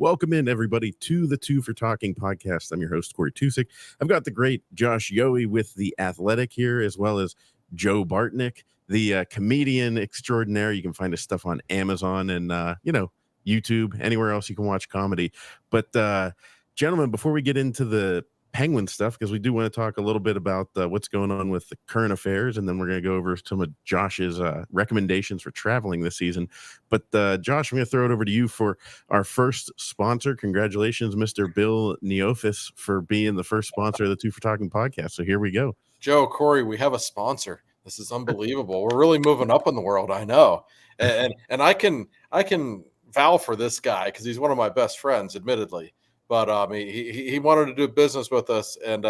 Welcome in, everybody, to the Two for Talking podcast. I'm your host, Corey Tusick. I've got the great Josh Yohe with The Athletic here, as well as Joe Bartnick, the comedian extraordinaire. You can find his stuff on Amazon and, YouTube, anywhere else you can watch comedy. But, gentlemen, before we get into the Penguin stuff, because we do want to talk a little bit about what's going on with the current affairs, and then we're going to go over some of Josh's recommendations for traveling this season. But Josh, I'm going to throw it over to you for our first sponsor. Congratulations, Mr. Bill Neofis, for being the first sponsor of the Two for Talking podcast. So here we go. Joe, Corey, we have a sponsor. This is unbelievable. We're really moving up in the world. I know, and I can vouch for this guy because he's one of my best friends, admittedly. But he wanted to do business with us, and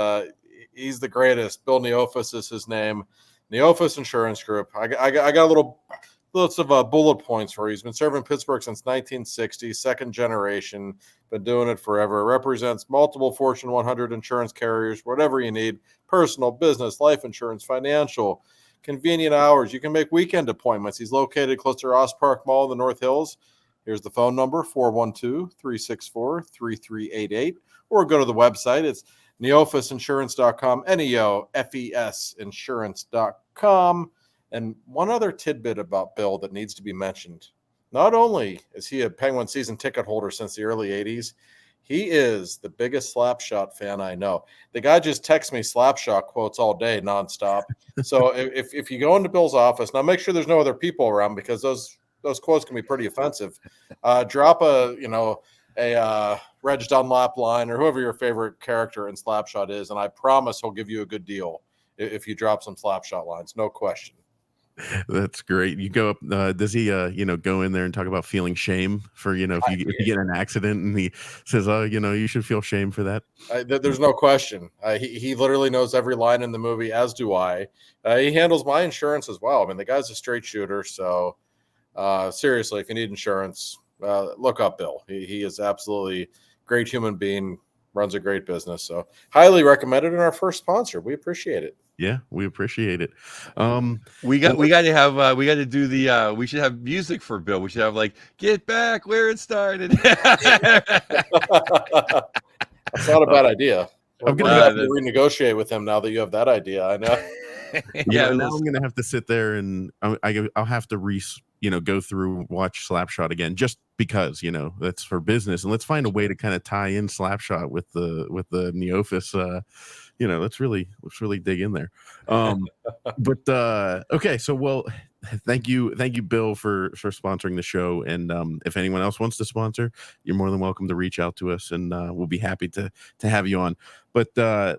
he's the greatest. Bill Neofis is his name. Neofis Insurance Group. I got a little list of bullet points for you. He's been serving Pittsburgh since 1960, second generation, been doing it forever. Represents multiple Fortune 100 insurance carriers, whatever you need, personal, business, life insurance, financial, convenient hours. You can make weekend appointments. He's located close to Ross Park Mall in the North Hills. Here's the phone number, 412-364-3388, or go to the website. It's neofisinsurance.com, Neofes insurance.com. And one other tidbit about Bill that needs to be mentioned. Not only is he a Penguin season ticket holder since the early 80s, he is the biggest Slapshot fan I know. The guy just texts me Slapshot quotes all day nonstop. So if you go into Bill's office, now make sure there's no other people around because those quotes can be pretty offensive. Drop a Reg Dunlap line or whoever your favorite character in Slapshot is, and I promise he'll give you a good deal if you drop some Slapshot lines, no question. That's great. You go up. Does he, go in there and talk about feeling shame for, if you get in an accident, and he says, you should feel shame for that. There's no question. He literally knows every line in the movie, as do I. He handles my insurance as well. I mean, the guy's a straight shooter, so. Seriously, if you need insurance, look up Bill. He is absolutely great human being, runs a great business. So highly recommended, and our first sponsor. We appreciate it. Yeah, we appreciate it. We should have music for Bill. We should have get back where it started. That's not a bad idea. I'm going to have to renegotiate with him now that you have that idea. I know. Now I'm going to have to sit there and I'll have to go through, watch Slapshot again, just because, that's for business. And let's find a way to kind of tie in Slapshot with the Neofis. Let's really dig in there. Okay. So, thank you, Bill, for sponsoring the show. And if anyone else wants to sponsor, you're more than welcome to reach out to us, and we'll be happy to have you on. But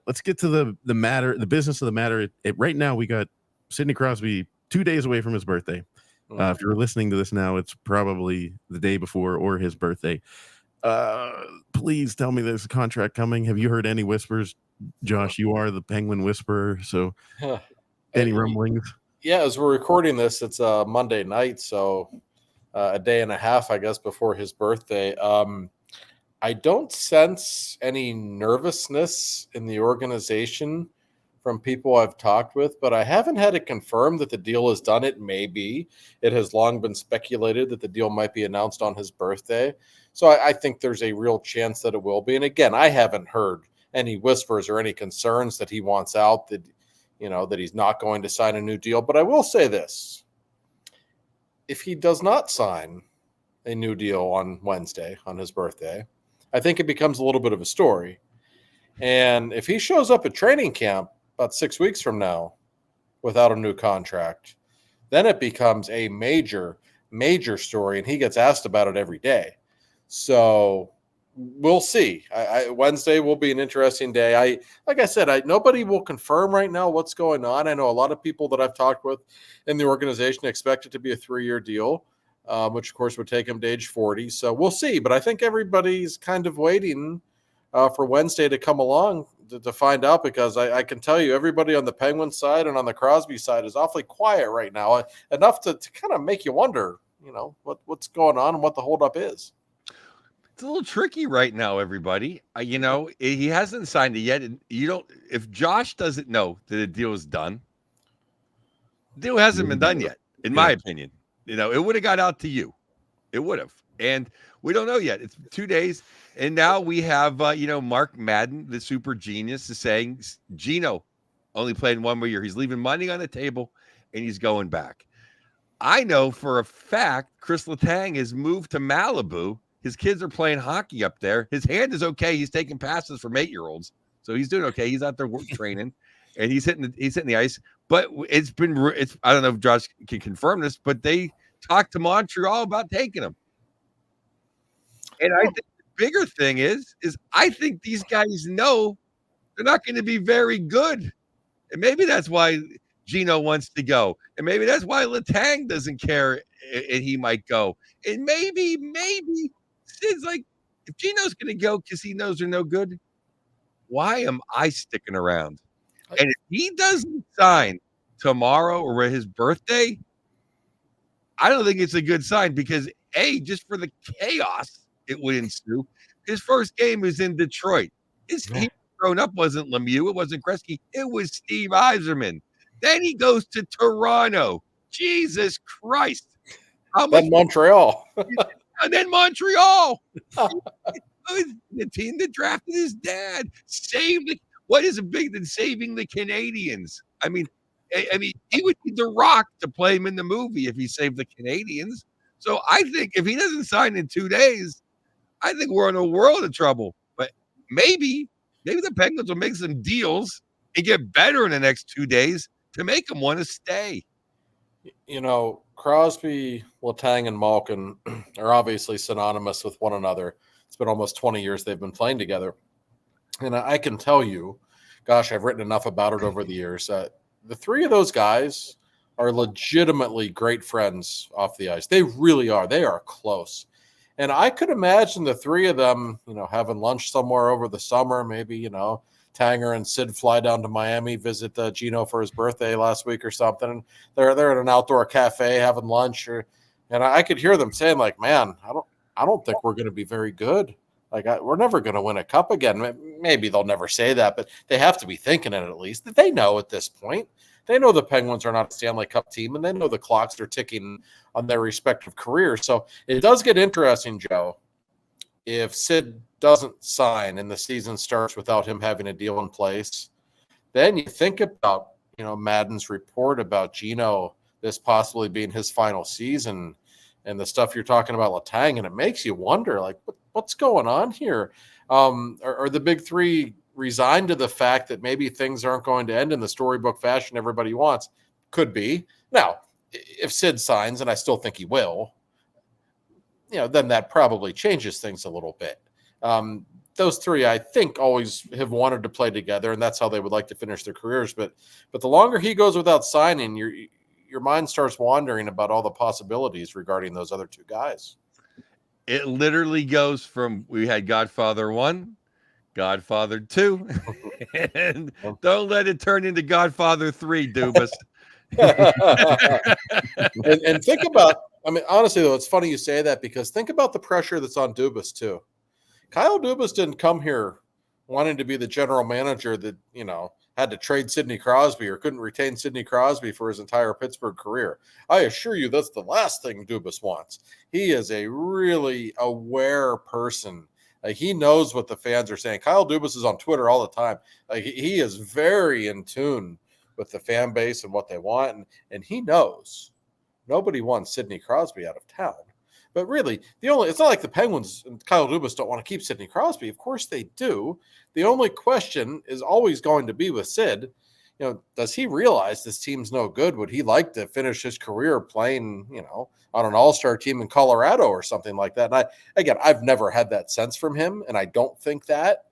let's get to the business of the matter. Right now, we got Sidney Crosby 2 days away from his birthday. If you're listening to this now, it's probably the day before or his birthday. Please tell me there's a contract coming. Have you heard any whispers? Josh, you are the Penguin whisperer, so any rumblings? Yeah, as we're recording this, it's Monday night, so a day and a half, I guess, before his birthday. I don't sense any nervousness in the organization from people I've talked with, but I haven't had it confirmed that the deal is done. It may be. It has long been speculated that the deal might be announced on his birthday. So I think there's a real chance that it will be. And again, I haven't heard any whispers or any concerns that he wants out, that he's not going to sign a new deal. But I will say this. If he does not sign a new deal on Wednesday, on his birthday, I think it becomes a little bit of a story. And if he shows up at training camp about 6 weeks from now without a new contract, then it becomes a major, major story, and he gets asked about it every day. So we'll see. Wednesday will be an interesting day. Like I said, nobody will confirm right now what's going on. I know a lot of people that I've talked with in the organization expect it to be a 3-year deal, which of course would take him to age 40. So we'll see. But I think everybody's kind of waiting for Wednesday to come along to find out, because I can tell you everybody on the Penguin side and on the Crosby side is awfully quiet right now, enough to kind of make you wonder, what's going on and what the holdup is. It's a little tricky right now, everybody. He hasn't signed it yet. And if Josh doesn't know that the deal is done, the deal hasn't been done yet, in my opinion. It would have got out to you. It would have. And we don't know yet. It's 2 days. And now we have, Mark Madden, the super genius, is saying Geno only played 1 more year. He's leaving money on the table and he's going back. I know for a fact Chris Letang has moved to Malibu. His kids are playing hockey up there. His hand is okay. He's taking passes from 8-year-olds. So he's doing okay. He's out there training and he's hitting the ice. But it's I don't know if Josh can confirm this, but they talked to Montreal about taking him. And I think the bigger thing is I think these guys know they're not going to be very good. And maybe that's why Geno wants to go. And maybe that's why Letang doesn't care and he might go. And maybe Sid's like, if Geno's going to go because he knows they're no good, why am I sticking around? And if he doesn't sign tomorrow or his birthday, I don't think it's a good sign because, A, just for the chaos it would ensue. His first game was in Detroit. He grown up wasn't Lemieux. It wasn't Gretzky. It was Steve Yzerman. Then he goes to Toronto. Jesus Christ. Then Montreal. And then Montreal. The team that drafted his dad. What is bigger than saving the Canadians? I mean, he would need The Rock to play him in the movie if he saved the Canadians. So I think if he doesn't sign in 2 days, I think we're in a world of trouble. But maybe the Penguins will make some deals and get better in the next 2 days to make them want to stay. Crosby, Letang, and Malkin are obviously synonymous with one another. It's been almost 20 years they've been playing together. And I can tell you, gosh, I've written enough about it over the years. The three of those guys are legitimately great friends off the ice. They really are. They are close. And I could imagine the three of them, having lunch somewhere over the summer. Maybe, Tanger and Sid fly down to Miami, visit Geno for his birthday last week or something. And they're at an outdoor cafe having lunch. And I could hear them saying, like, man, I don't think we're going to be very good. Like, we're never going to win a cup again. Maybe they'll never say that, but they have to be thinking it at least. That they know at this point. They know the Penguins are not a Stanley Cup team, and they know the clocks are ticking on their respective careers. So it does get interesting, Joe, if Sid doesn't sign and the season starts without him having a deal in place. Then you think about, Madden's report about Geno, this possibly being his final season, and the stuff you're talking about Letang, and it makes you wonder, like, what's going on here? Are the big three resigned to the fact that maybe things aren't going to end in the storybook fashion everybody wants? Could be. Now, if Sid signs, and I still think he will, then that probably changes things a little bit. Those three, I think, always have wanted to play together, and that's how they would like to finish their careers. But the longer he goes without signing, your mind starts wandering about all the possibilities regarding those other two guys. It literally goes from we had Godfather 1, Godfather 2, and don't let it turn into Godfather 3, Dubas. and think about, honestly, though, it's funny you say that because think about the pressure that's on Dubas, too. Kyle Dubas didn't come here wanting to be the general manager that, had to trade Sidney Crosby or couldn't retain Sidney Crosby for his entire Pittsburgh career. I assure you that's the last thing Dubas wants. He is a really aware person. He knows what the fans are saying. Kyle Dubas is on Twitter all the time. He is very in tune with the fan base and what they want. And he knows nobody wants Sidney Crosby out of town. But really, it's not like the Penguins and Kyle Dubas don't want to keep Sidney Crosby. Of course they do. The only question is always going to be with Sid. Does he realize this team's no good? Would he like to finish his career playing, on an all-star team in Colorado or something like that? And I've never had that sense from him, and I don't think that.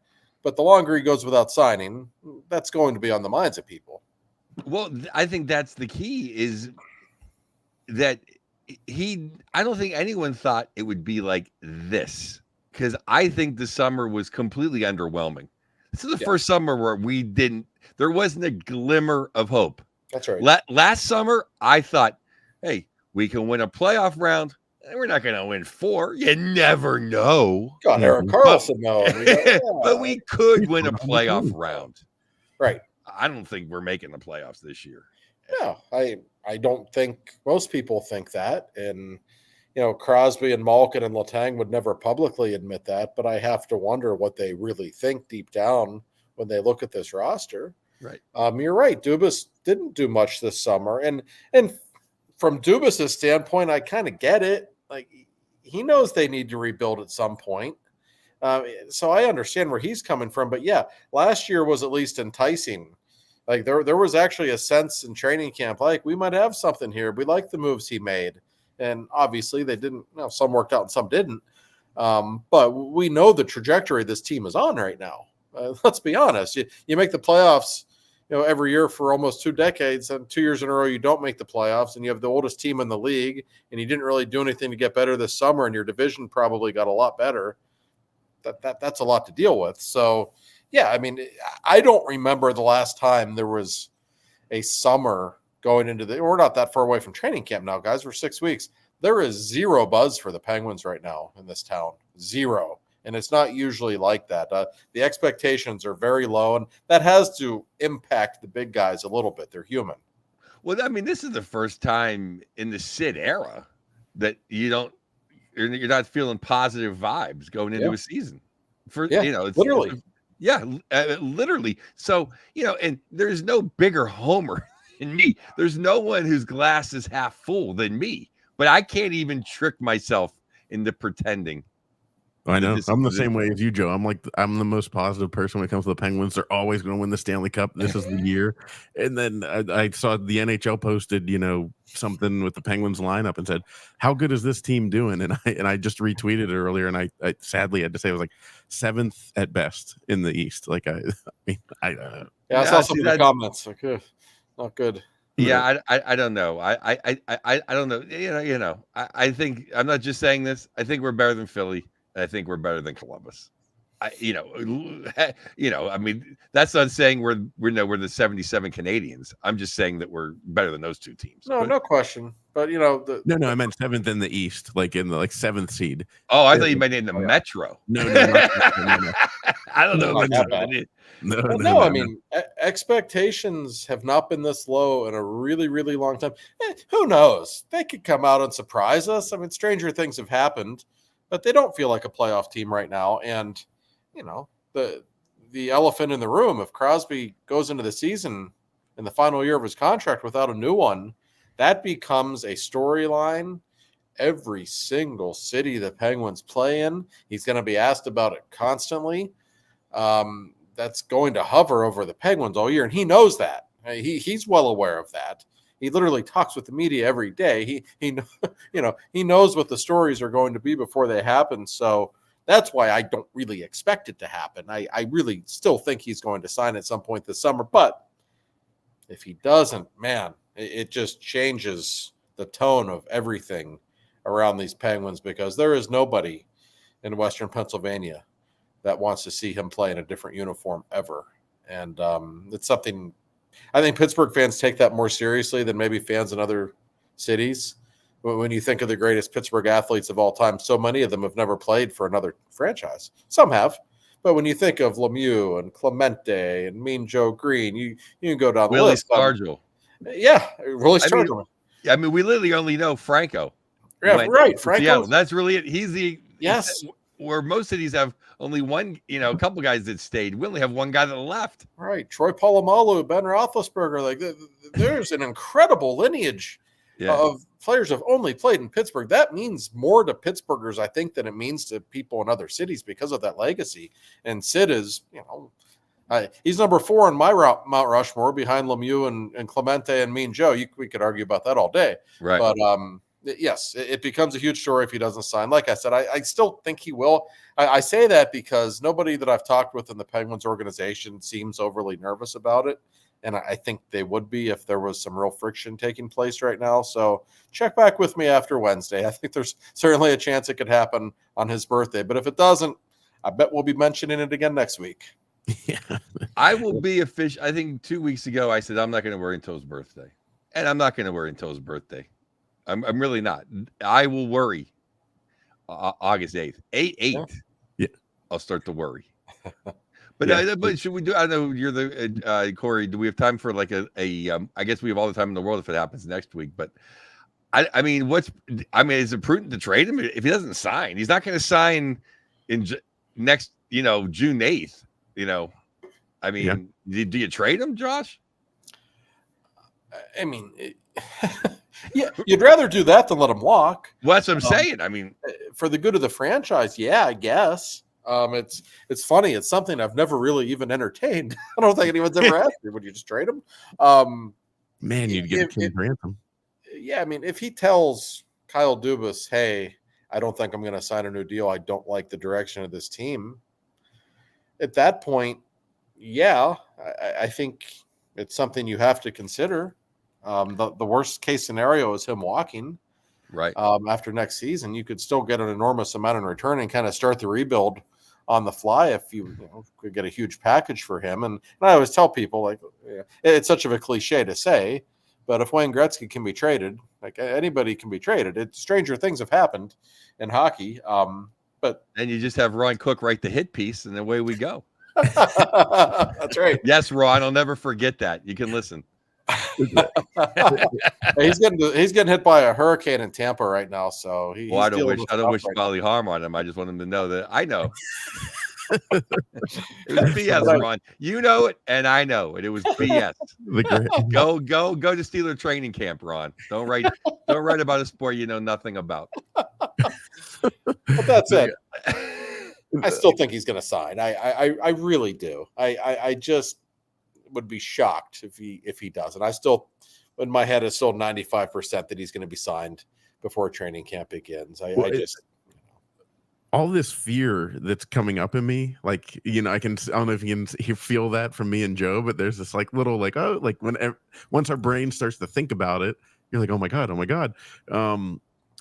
But the longer he goes without signing, that's going to be on the minds of people. Well, I think that's the key is that I don't think anyone thought it would be like this because I think the summer was completely underwhelming. This is the first summer where there wasn't a glimmer of hope. That's right. Last summer, I thought, hey, we can win a playoff round. And we're not going to win 4. You never know. God, Eric Carlson, no. But we could win a playoff round. Right. I don't think we're making the playoffs this year. No, I don't think most people think that. And, Crosby and Malkin and Letang would never publicly admit that, but I have to wonder what they really think deep down when they look at this roster. Right. You're right. Dubas didn't do much this summer, and from Dubas's standpoint, I kind of get it. Like, he knows they need to rebuild at some point. So I understand where he's coming from. But yeah, last year was at least enticing. Like, there was actually a sense in training camp, like, we might have something here. We like the moves he made. And obviously they didn't, some worked out and some didn't. But we know the trajectory this team is on right now. Let's be honest. You make the playoffs, every year for almost 2 decades, and 2 years in a row you don't make the playoffs, and you have the oldest team in the league, and you didn't really do anything to get better this summer, and your division probably got a lot better. That's a lot to deal with. So, yeah, I mean, I don't remember the last time there was a summer going into we're not that far away from training camp now, guys. We're 6 weeks. There is zero buzz for the Penguins right now in this town. Zero. And it's not usually like that. The expectations are very low, and that has to impact the big guys a little bit. They're human. Well, I mean, this is the first time in the Sid era that you're not feeling positive vibes going into a season. Literally. Literally. So, and there's no bigger homer than me. There's no one whose glass is half full than me. But I can't even trick myself into pretending. I know. I'm the same way as you, Joe. I'm the most positive person when it comes to the Penguins. They're always going to win the Stanley Cup. This is the year. And then I saw the NHL posted, something with the Penguins lineup and said, "How good is this team doing?" And I just retweeted it earlier, and I sadly had to say it was like 7th at best in the East. Like I saw some of the comments. Like, not good. Yeah, I don't know. I don't know. I think I'm not just saying this. I think we're better than Philly. I think we're better than Columbus. I mean, that's not saying we're the 77 Canadians. I'm just saying that we're better than those two teams. No question. But no, I meant 7th in the East, like in the 7th seed. Oh, I thought you meant in the Metro. No. I don't know. No, I mean, expectations have not been this low in a really, really long time. Who knows? They could come out and surprise us. I mean, stranger things have happened, but they don't feel like a playoff team right now. And, the elephant in the room, if Crosby goes into the season in the final year of his contract without a new one, that becomes a storyline. Every single city the Penguins play in, he's going to be asked about it constantly. That's going to hover over the Penguins all year, and he knows that. He's well aware of that. He literally talks with the media every day. He knows what the stories are going to be before they happen. So that's why I don't really expect it to happen. I really still think he's going to sign at some point this summer. But if he doesn't, man, it just changes the tone of everything around these Penguins, because there is nobody in Western Pennsylvania that wants to see him play in a different uniform ever. And it's something I think Pittsburgh fans take that more seriously than maybe fans in other cities. When you think of the greatest Pittsburgh athletes of all time, so many of them have never played for another franchise. Some have. But when you think of Lemieux and Clemente and Mean Joe Green, you can go down the list. Stargell. Yeah, Willie Stargell. I mean, we literally only know Franco. Yeah, right. Franco. That's really it. He's the yes. Where most cities have only one, a couple guys that stayed. We only have one guy that left. Right. Troy Polamalu, Ben Roethlisberger. Like, there's an incredible lineage of players who have only played in Pittsburgh. That means more to Pittsburghers, I think, than it means to people in other cities because of that legacy. And Sid is, he's number 4 on my Mount Rushmore behind Lemieux and Clemente and Mean Joe. We could argue about that all day. Right. But yes, it becomes a huge story if he doesn't sign. Like I said, I still think he will. I say that because nobody that I've talked with in the Penguins organization seems overly nervous about it. And I think they would be if there was some real friction taking place right now. So check back with me after Wednesday. I think there's certainly a chance it could happen on his birthday. But if it doesn't, I bet we'll be mentioning it again next week. Yeah. I will be official. I think 2 weeks ago I said I'm not going to worry until his birthday. And I'm not going to worry until his birthday. I'm really not. I will worry August 8th. 8th. Yeah. I'll start to worry. But but should we do? I know you're the Corey. Do we have time for like a I guess we have all the time in the world if it happens next week. But I mean, is it prudent to trade him if he doesn't sign? He's not going to sign in next, June 8th. I mean, do you trade him, Josh? I mean, yeah, you'd rather do that than let him walk. Well, that's what I'm saying. I mean, for the good of the franchise, yeah, I guess. It's funny. It's something I've never really even entertained. I don't think anyone's ever asked me, would you just trade him? Man, you'd get King Grantham. Yeah, I mean, if he tells Kyle Dubas, hey, I don't think I'm going to sign a new deal. I don't like the direction of this team. At that point, yeah, I think it's something you have to consider. The worst case scenario is him walking. right. After next season, you could still get an enormous amount in return and kind of start the rebuild on the fly if you could get a huge package for him. And I always tell people, like, it's such of a cliche to say, but if Wayne Gretzky can be traded, like anybody can be traded. Stranger things have happened in hockey. But and you just have Ron Cook write the hit piece, and away we go. That's right. Yes, Ron, I'll never forget that. You can listen. He's getting hit by a hurricane in Tampa right now, so I don't wish bodily harm on him. I just want him to know that I know. It was BS, Ron. You know it, and I know it. It was BS. Go to Steeler training camp, Ron. Don't write about a sport you know nothing about. But that's it. I still think he's going to sign. I really do. I just would be shocked if he doesn't. I still, in my head, is still 95% that he's going to be signed before training camp begins. All this fear that's coming up in me, like, I don't know if you can feel that from me and Joe, but there's this like little, like, oh, like once our brain starts to think about it, you're like, oh my God.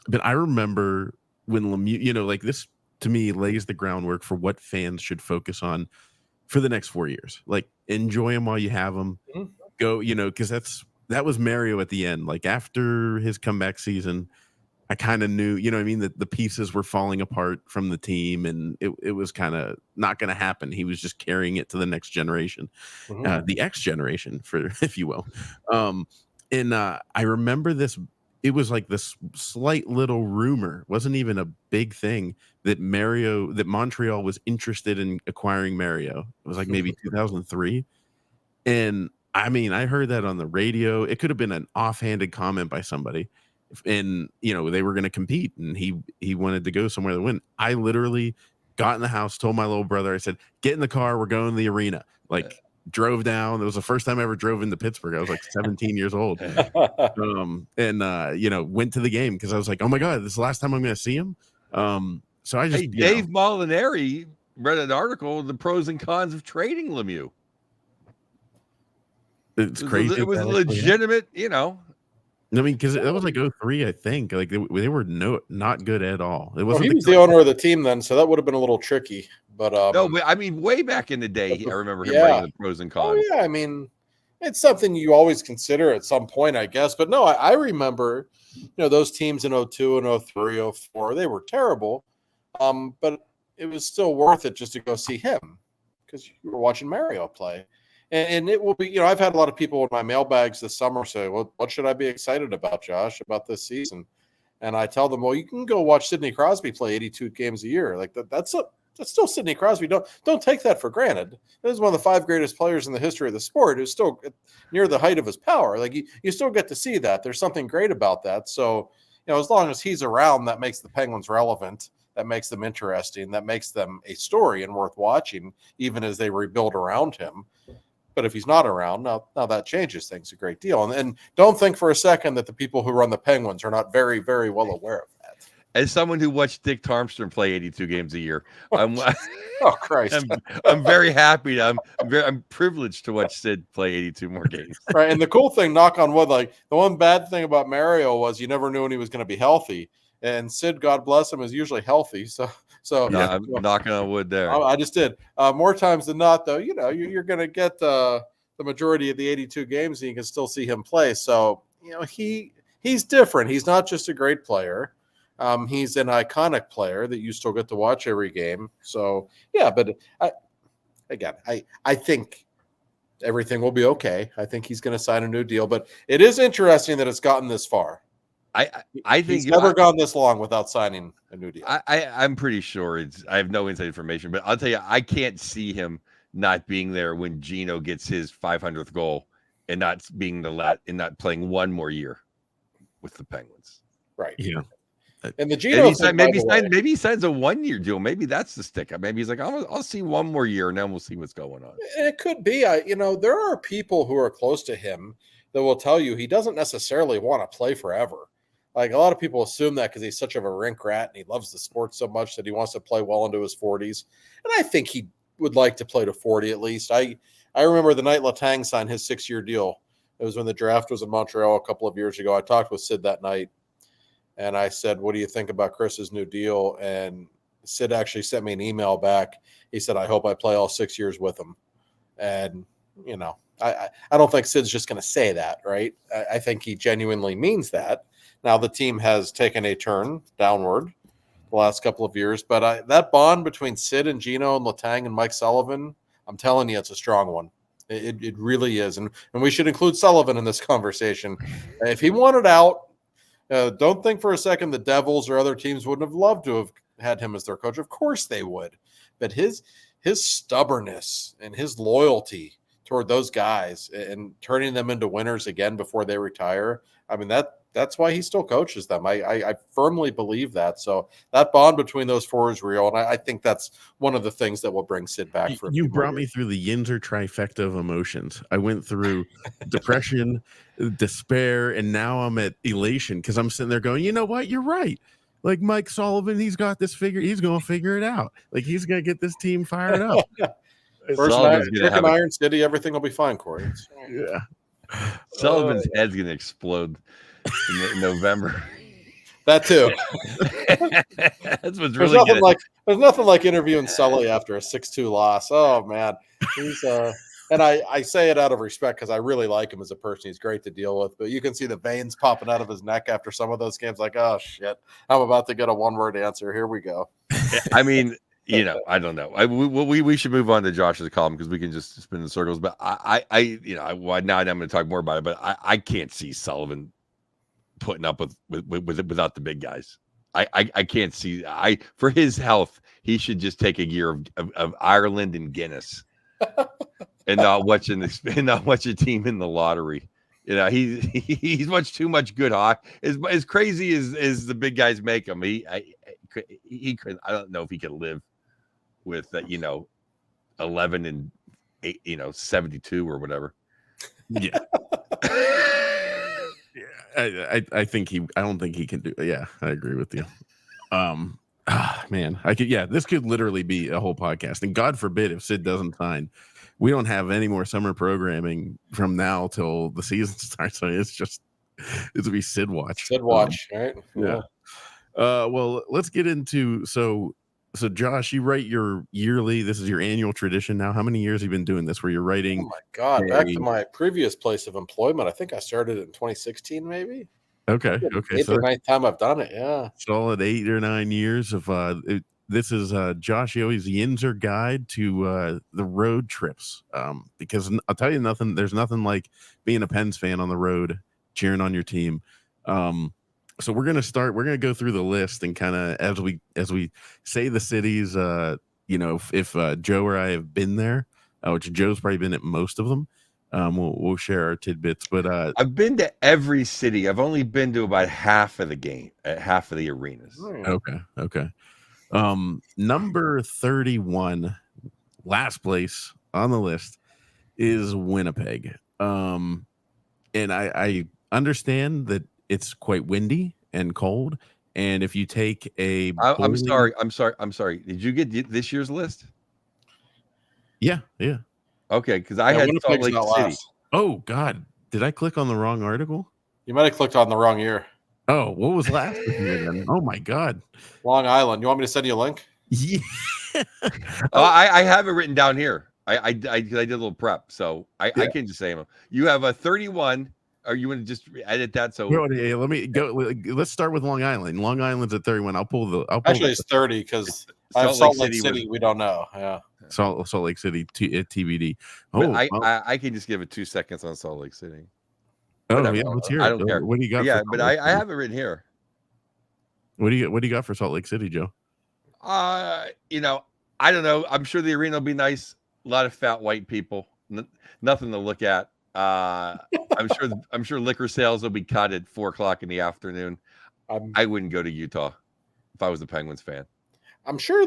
But I remember when Lemieux, like this to me lays the groundwork for what fans should focus on for the next 4 years. Like, enjoy them while you have them. Mm-hmm. Go, because that was Mario at the end. Like, after his comeback season, I kind of knew, that the pieces were falling apart from the team, and it was kind of not going to happen. He was just carrying it to the next generation, the X generation, for if you will. And I remember this. It was like this slight little rumor, wasn't even a big thing, that Montreal was interested in acquiring Mario. It was like maybe 2003. And I mean, I heard that on the radio. It could have been an offhanded comment by somebody. And, they were going to compete, and he wanted to go somewhere to win. I literally got in the house, told my little brother, I said, get in the car. We're going to the arena. Like, drove down. It was the first time I ever drove into Pittsburgh. I was like 17 years old. And went to the game because I was like, oh my God, this is the last time I'm going to see him. So I just, Dave Molinari read an article, the pros and cons of trading Lemieux. It's crazy. It was legitimate, I mean, because that was like 2003, I think. Like they were not good at all. It wasn't. He was the owner of the team then, so that would have been a little tricky. But no, I mean, way back in the day, I remember him writing the pros and cons. Oh, yeah, I mean, it's something you always consider at some point, I guess. But no, I remember, those teams in 2002 and 2003, 2004, they were terrible. But it was still worth it just to go see him because you were watching Mario play. And it will be, I've had a lot of people in my mailbags this summer say, well, what should I be excited about, Josh, about this season? And I tell them, well, you can go watch Sidney Crosby play 82 games a year. Like that's still Sidney Crosby. Don't take that for granted. This is one of the 5 greatest players in the history of the sport who's still near the height of his power. Like you still get to see that. There's something great about that. So, as long as he's around, that makes the Penguins relevant. That makes them interesting. That makes them a story and worth watching, even as they rebuild around him. But if he's not around, now that changes things a great deal. And don't think for a second that the people who run the Penguins are not very, very well aware of that. As someone who watched Dick Tarmstrom play 82 games a year, I'm Christ! I'm very happy. I'm privileged to watch Sid play 82 more games. Right, and the cool thing, knock on wood, like the one bad thing about Mario was you never knew when he was going to be healthy. And Sid, God bless him, is usually healthy. So yeah, I'm knocking on wood there. I just did. More times than not, though, you're going to get the majority of the 82 games, and you can still see him play. So he's different. He's not just a great player. He's an iconic player that you still get to watch every game. So yeah, but I think everything will be okay. I think he's going to sign a new deal. But it is interesting that it's gotten this far. I think he's never gone this long without signing a new deal. I'm pretty sure I have no inside information, but I'll tell you, I can't see him not being there when Geno gets his 500th goal and not being and not playing one more year with the Penguins. Right. Yeah. And the Geno thing, maybe he signs a 1-year deal. Maybe that's the stick. Maybe he's like, I'll see one more year and then we'll see what's going on. It could be. There are people who are close to him that will tell you he doesn't necessarily want to play forever. Like a lot of people assume that because he's such of a rink rat and he loves the sport so much that he wants to play well into his 40s. And I think he would like to play to 40 at least. I remember the night Letang signed his 6-year deal. It was when the draft was in Montreal a couple of years ago. I talked with Sid that night. And I said, what do you think about Chris's new deal? And Sid actually sent me an email back. He said, I hope I play all 6 years with him. And, I don't think Sid's just going to say that, right? I think he genuinely means that. Now, the team has taken a turn downward the last couple of years. But that bond between Sid and Geno and Letang and Mike Sullivan, I'm telling you, it's a strong one. It really is. And we should include Sullivan in this conversation. If he wanted out, don't think for a second the Devils or other teams wouldn't have loved to have had him as their coach. Of course they would. But his stubbornness and his loyalty toward those guys and turning them into winners again before they retire, I mean, that's why he still coaches them. I firmly believe that. So that bond between those four is real. And I think that's one of the things that will bring Sid back. You brought me through the Yinzer trifecta of emotions. I went through depression, despair, and now I'm at elation because I'm sitting there going, you know what? You're right. Like Mike Sullivan, he's got this he's going to figure it out. Like he's going to get this team fired up. First night, chicken Iron City, everything will be fine, Corey. Yeah. Sullivan's head's going to explode in November. That too. That's what's really good. There's nothing like interviewing Sully after a 6-2 loss. Oh man, he's and I say it out of respect because I really like him as a person. He's great to deal with, but you can see the veins popping out of his neck after some of those games. Like, oh shit, I'm about to get a one-word answer. Here we go. I mean, I don't know. We should move on to Josh's column because we can just spin in circles. But now I'm going to talk more about it. But I can't see Sullivan putting up with without the big guys. I can't see. For his health, he should just take a year of Ireland and Guinness, and not watch a team in the lottery. He's much too much good hockey. As crazy as the big guys make him, he could. I don't know if he could live with 11 and 8, 72 or whatever. Yeah. I think I don't think he can do. Yeah, I agree with you. Man, this could literally be a whole podcast. And God forbid if Sid doesn't sign, we don't have any more summer programming from now till the season starts. So it'll be Sid watch. Sid watch, right? Yeah. Well, let's get into so Josh, you write your yearly. This is your annual tradition now. How many years have you been doing this? Where you're writing? Oh my God! Back to my previous place of employment. I think I started in 2016, maybe. Okay. Eighth or ninth time I've done it. Yeah. Solid 8 or 9 years of this is Josh Yohe's Yinzer guide to the road trips. Because I'll tell you there's nothing like being a Pens fan on the road, cheering on your team. So we're gonna go through the list and kind of as we say the cities, if Joe or I have been there, which Joe's probably been at most of them. We'll share our tidbits, but I've been to every city. I've only been to about half of the arenas. Okay. Number 31, last place on the list is Winnipeg. And I understand that it's quite windy and cold. And if you take I'm sorry. Did you get this year's list? Yeah. Okay, because I had Salt Lake City. Oh God, did I click on the wrong article? You might have clicked on the wrong year. Oh, what was last year then? Oh my God, Long Island. You want me to send you a link? Yeah. I have it written down here. I did a little prep, so I can just say them. You have a 31. Or you want to just edit that? So let me go. Let's start with Long Island. Long Island's at 31. Actually, it's 30 because I have Salt Lake City. We don't know. Yeah. Salt Lake City TBD. I can just give it 2 seconds on Salt Lake City. Oh Whatever. yeah, let's hear I it. don't care. What do you got? Yeah, for but Salt Lake I City? have it written here. What do you got for Salt Lake City, Joe? You know, I don't know. I'm sure the arena will be nice. A lot of fat white people. Nothing to look at. I'm sure liquor sales will be cut at 4:00 in the afternoon. I wouldn't go to Utah if I was a Penguins fan. I'm sure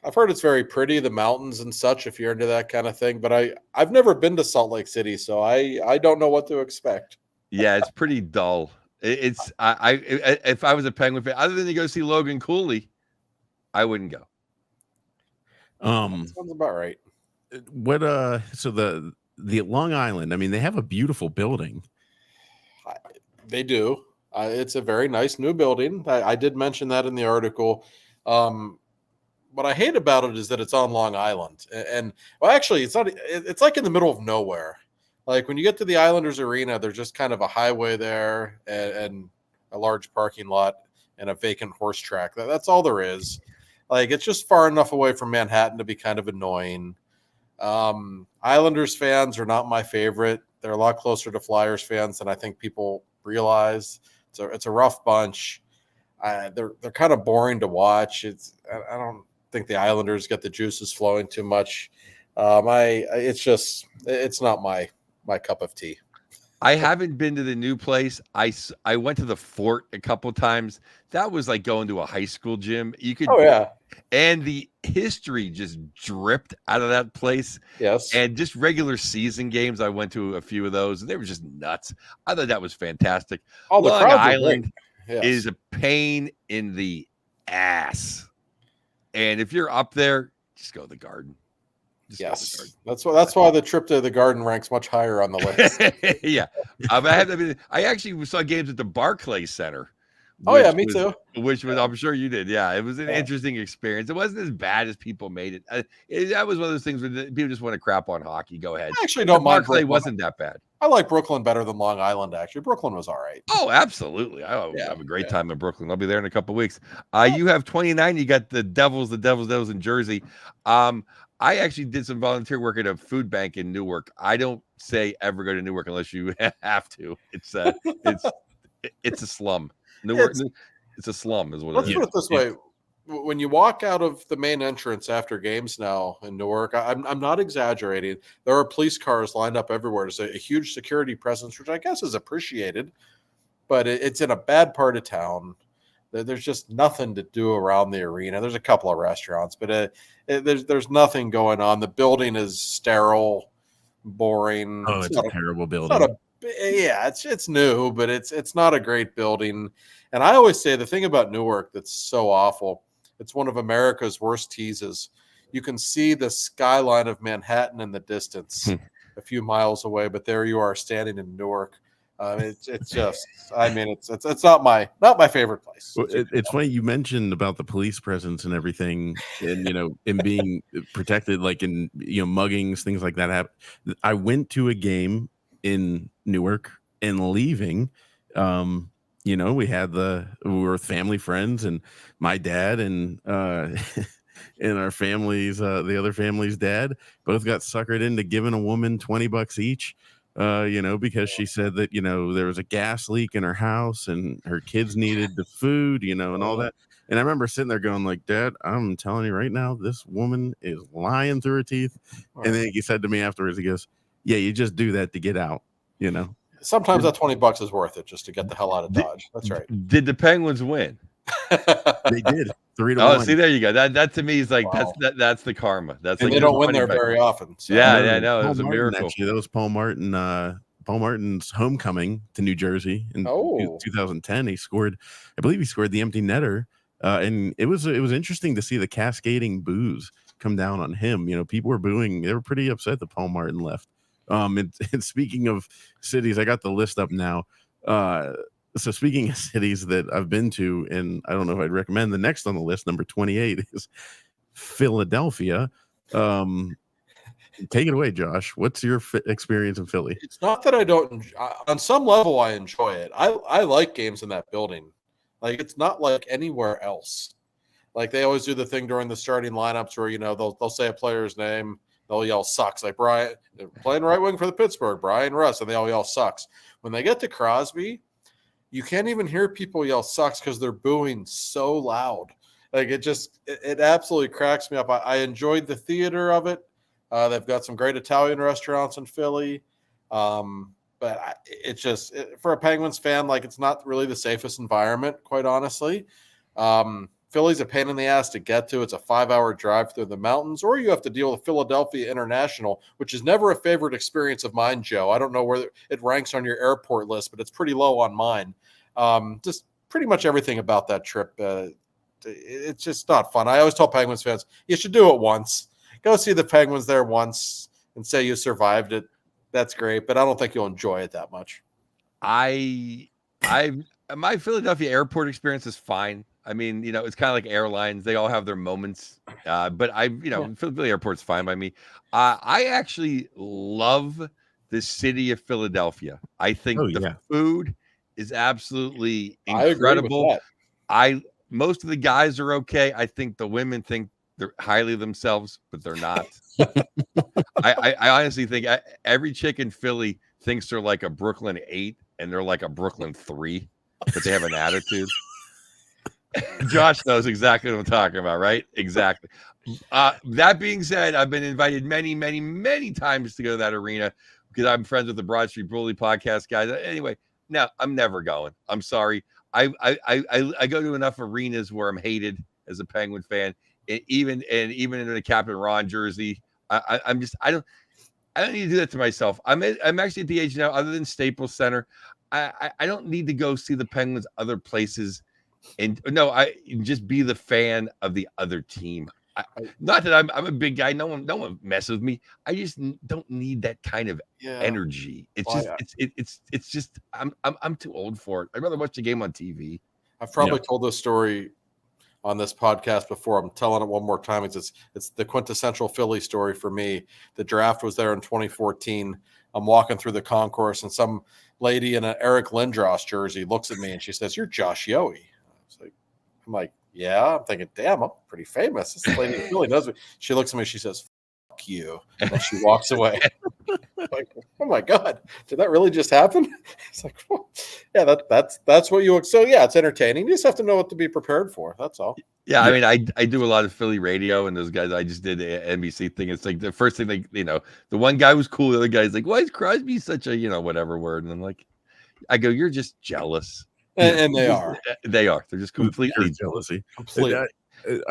I've heard it's very pretty, the mountains and such, if you're into that kind of thing. But I've never been to Salt Lake City, so I don't know what to expect. Yeah, it's pretty dull. If I was a Penguin fan, other than to go see Logan Cooley, I wouldn't go. That sounds about right. What so the Long Island, I mean, they have a beautiful building. They do. It's a very nice new building. I did mention that in the article. What I hate about it is that it's on Long Island, and well, actually, it's not. It's like in the middle of nowhere. Like when you get to the Islanders Arena, there's just kind of a highway there and a large parking lot and a vacant horse track. That's all there is. Like it's just far enough away from Manhattan to be kind of annoying. Islanders fans are not my favorite. They're a lot closer to Flyers fans than I think people realize. It's a rough bunch. They're kind of boring to watch. I don't think the Islanders get the juices flowing too much. It's not my cup of tea. I haven't been to the new place. I went to the Fort a couple times. That was like going to a high school gym. Oh yeah. And the history just dripped out of that place. Yes. And just regular season games, I went to a few of those, and they were just nuts. I thought that was fantastic. Oh, the Long crowds are Island great. Yes. is a pain in the ass. And if you're up there, just go to the Garden. Yes, that's why the trip to the Garden ranks much higher on the list. Yeah, I actually saw games at the Barclays Center. Oh yeah, me too. Which was, I'm sure you did. Yeah, it was an interesting experience. It wasn't as bad as people made it. That was one of those things where people just want to crap on hockey. Go ahead. I actually don't mind. Barclay wasn't that bad. I like Brooklyn better than Long Island. Actually, Brooklyn was all right. Oh, absolutely. I have a great time in Brooklyn. I'll be there in a couple of weeks. You have 29. You got the Devils in Jersey. I actually did some volunteer work at a food bank in Newark. I don't say ever go to Newark unless you have to. It's a slum. Newark, it's a slum, is what it is. Let's put it this way: when you walk out of the main entrance after games now in Newark, I'm not exaggerating. There are police cars lined up everywhere. There's a huge security presence, which I guess is appreciated, but it's in a bad part of town. There's just nothing to do around the arena. There's a couple of restaurants, but there's nothing going on. The building is sterile, boring. Oh, it's a terrible building. It's new, but it's not a great building. And I always say the thing about Newark that's so awful, it's one of America's worst teases. You can see the skyline of Manhattan in the distance a few miles away, but there you are standing in Newark. It's just, I mean, it's not my favorite place. Well, it's funny you mentioned about the police presence and everything, and in being protected, like in muggings, things like that. I went to a game in Newark and leaving. We were family friends, and my dad and and our families, the other family's dad, both got suckered into giving a woman $20 each. Because she said that, there was a gas leak in her house and her kids needed the food, and all that. And I remember sitting there going like, Dad, I'm telling you right now, this woman is lying through her teeth. And then he said to me afterwards, he goes, yeah, you just do that to get out, Sometimes that $20 is worth it just to get the hell out of Dodge. That's right. Did the Penguins win? They did. 3-1. Oh, see, there you go. That to me is like, wow. That's the karma. That's and like, they don't win there very often. So. Yeah, no, it was a miracle. Actually, that was Paul Martin's homecoming to New Jersey in 2010. I believe he scored the empty netter. And it was interesting to see the cascading boos come down on him. People were booing. They were pretty upset that Paul Martin left. And speaking of cities, I got the list up now. So speaking of cities that I've been to, and I don't know if I'd recommend, the next on the list, number 28, is Philadelphia. Take it away, Josh. What's your experience in Philly? It's not that I don't. On some level, I enjoy it. I like games in that building. Like it's not like anywhere else. Like they always do the thing during the starting lineups where they'll say a player's name they'll yell sucks. Like Brian, they're playing right wing for the Pittsburgh, Brian Russ, and they all yell sucks. When they get to Crosby, you can't even hear people yell sucks because they're booing so loud. Like it absolutely cracks me up. I enjoyed the theater of it. They've got some great Italian restaurants in Philly. But for a Penguins fan, like it's not really the safest environment, quite honestly. Philly's a pain in the ass to get to. It's a 5-hour drive through the mountains, or you have to deal with Philadelphia International, which is never a favorite experience of mine, Joe. I don't know where it ranks on your airport list, but it's pretty low on mine. Just pretty much everything about that trip. It's just not fun. I always tell Penguins fans, you should do it once. Go see the Penguins there once and say you survived it. That's great, but I don't think you'll enjoy it that much. My Philadelphia airport experience is fine. I mean, it's kind of like airlines; they all have their moments. But Philadelphia airport's fine by me. I actually love the city of Philadelphia. I think the food is absolutely incredible. Most of the guys are okay. I think the women think they're highly of themselves, but they're not. I honestly think every chick in Philly thinks they're like a Brooklyn 8 and they're like a Brooklyn 3, but they have an attitude. Josh knows exactly what I'm talking about, right? Exactly. That being said, I've been invited many, many, many times to go to that arena because I'm friends with the Broad Street Bully podcast guys. Anyway, no, I'm never going. I'm sorry. I go to enough arenas where I'm hated as a Penguin fan, even in the Captain Ron jersey. I don't need to do that to myself. I'm actually at the age now, other than Staples Center, I don't need to go see the Penguins other places. And no, I just be the fan of the other team. Not that I'm a big guy. No one messes with me. I just don't need that kind of energy. It's just I'm too old for it. I'd rather watch the game on TV. I've probably told this story on this podcast before. I'm telling it one more time. It's the quintessential Philly story for me. The draft was there in 2014. I'm walking through the concourse and some lady in an Eric Lindros jersey looks at me and she says, "You're Josh Yohe." I'm like, yeah. I'm thinking, damn, I'm pretty famous. This lady really knows me. She looks at me. She says, "Fuck you," and she walks away. Like, oh my god, did that really just happen? It's like, well, yeah, that's what you. So yeah, it's entertaining. You just have to know what to be prepared for. That's all. Yeah, I mean, I do a lot of Philly radio, and those guys, I just did the NBC thing. It's like the first thing the one guy was cool. The other guy's like, "Why is Crosby such a whatever word?" And I'm like, I go, "You're just jealous." And they are. They are. They're just completely jealousy. Completely.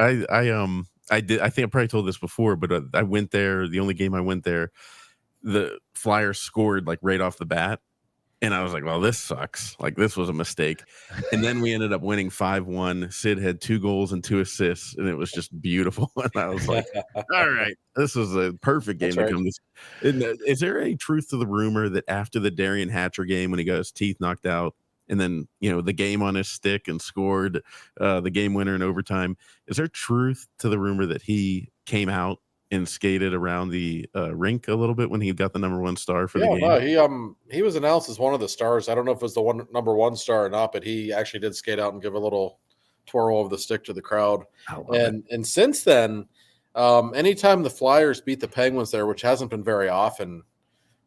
I did. I think I probably told this before, but I went there. The only game I went there, the Flyers scored like right off the bat, and I was like, "Well, this sucks. Like this was a mistake." And then we ended up winning 5-1. Sid had 2 goals and 2 assists, and it was just beautiful. And I was like, "All right, this is a perfect game to come." Is there any truth to the rumor that after the Darian Hatcher game, when he got his teeth knocked out, and then the game on his stick and scored the game winner in overtime, is there truth to the rumor that he came out and skated around the rink a little bit when he got the number 1 star for the game? No, he was announced as one of the stars. I don't know if it was the number 1 star or not, but he actually did skate out and give a little twirl of the stick to the crowd. And since then, anytime the Flyers beat the Penguins there, which hasn't been very often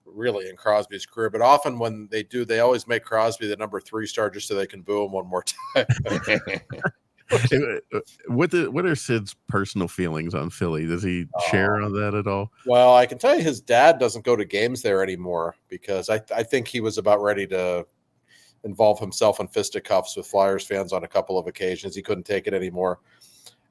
really in Crosby's career, but often when they do, they always make Crosby the number 3 star just so they can boo him one more time. What are Sid's personal feelings on Philly? Does he share on that at all? Well, I can tell you his dad doesn't go to games there anymore because I think he was about ready to involve himself in fisticuffs with Flyers fans on a couple of occasions. He couldn't take it anymore.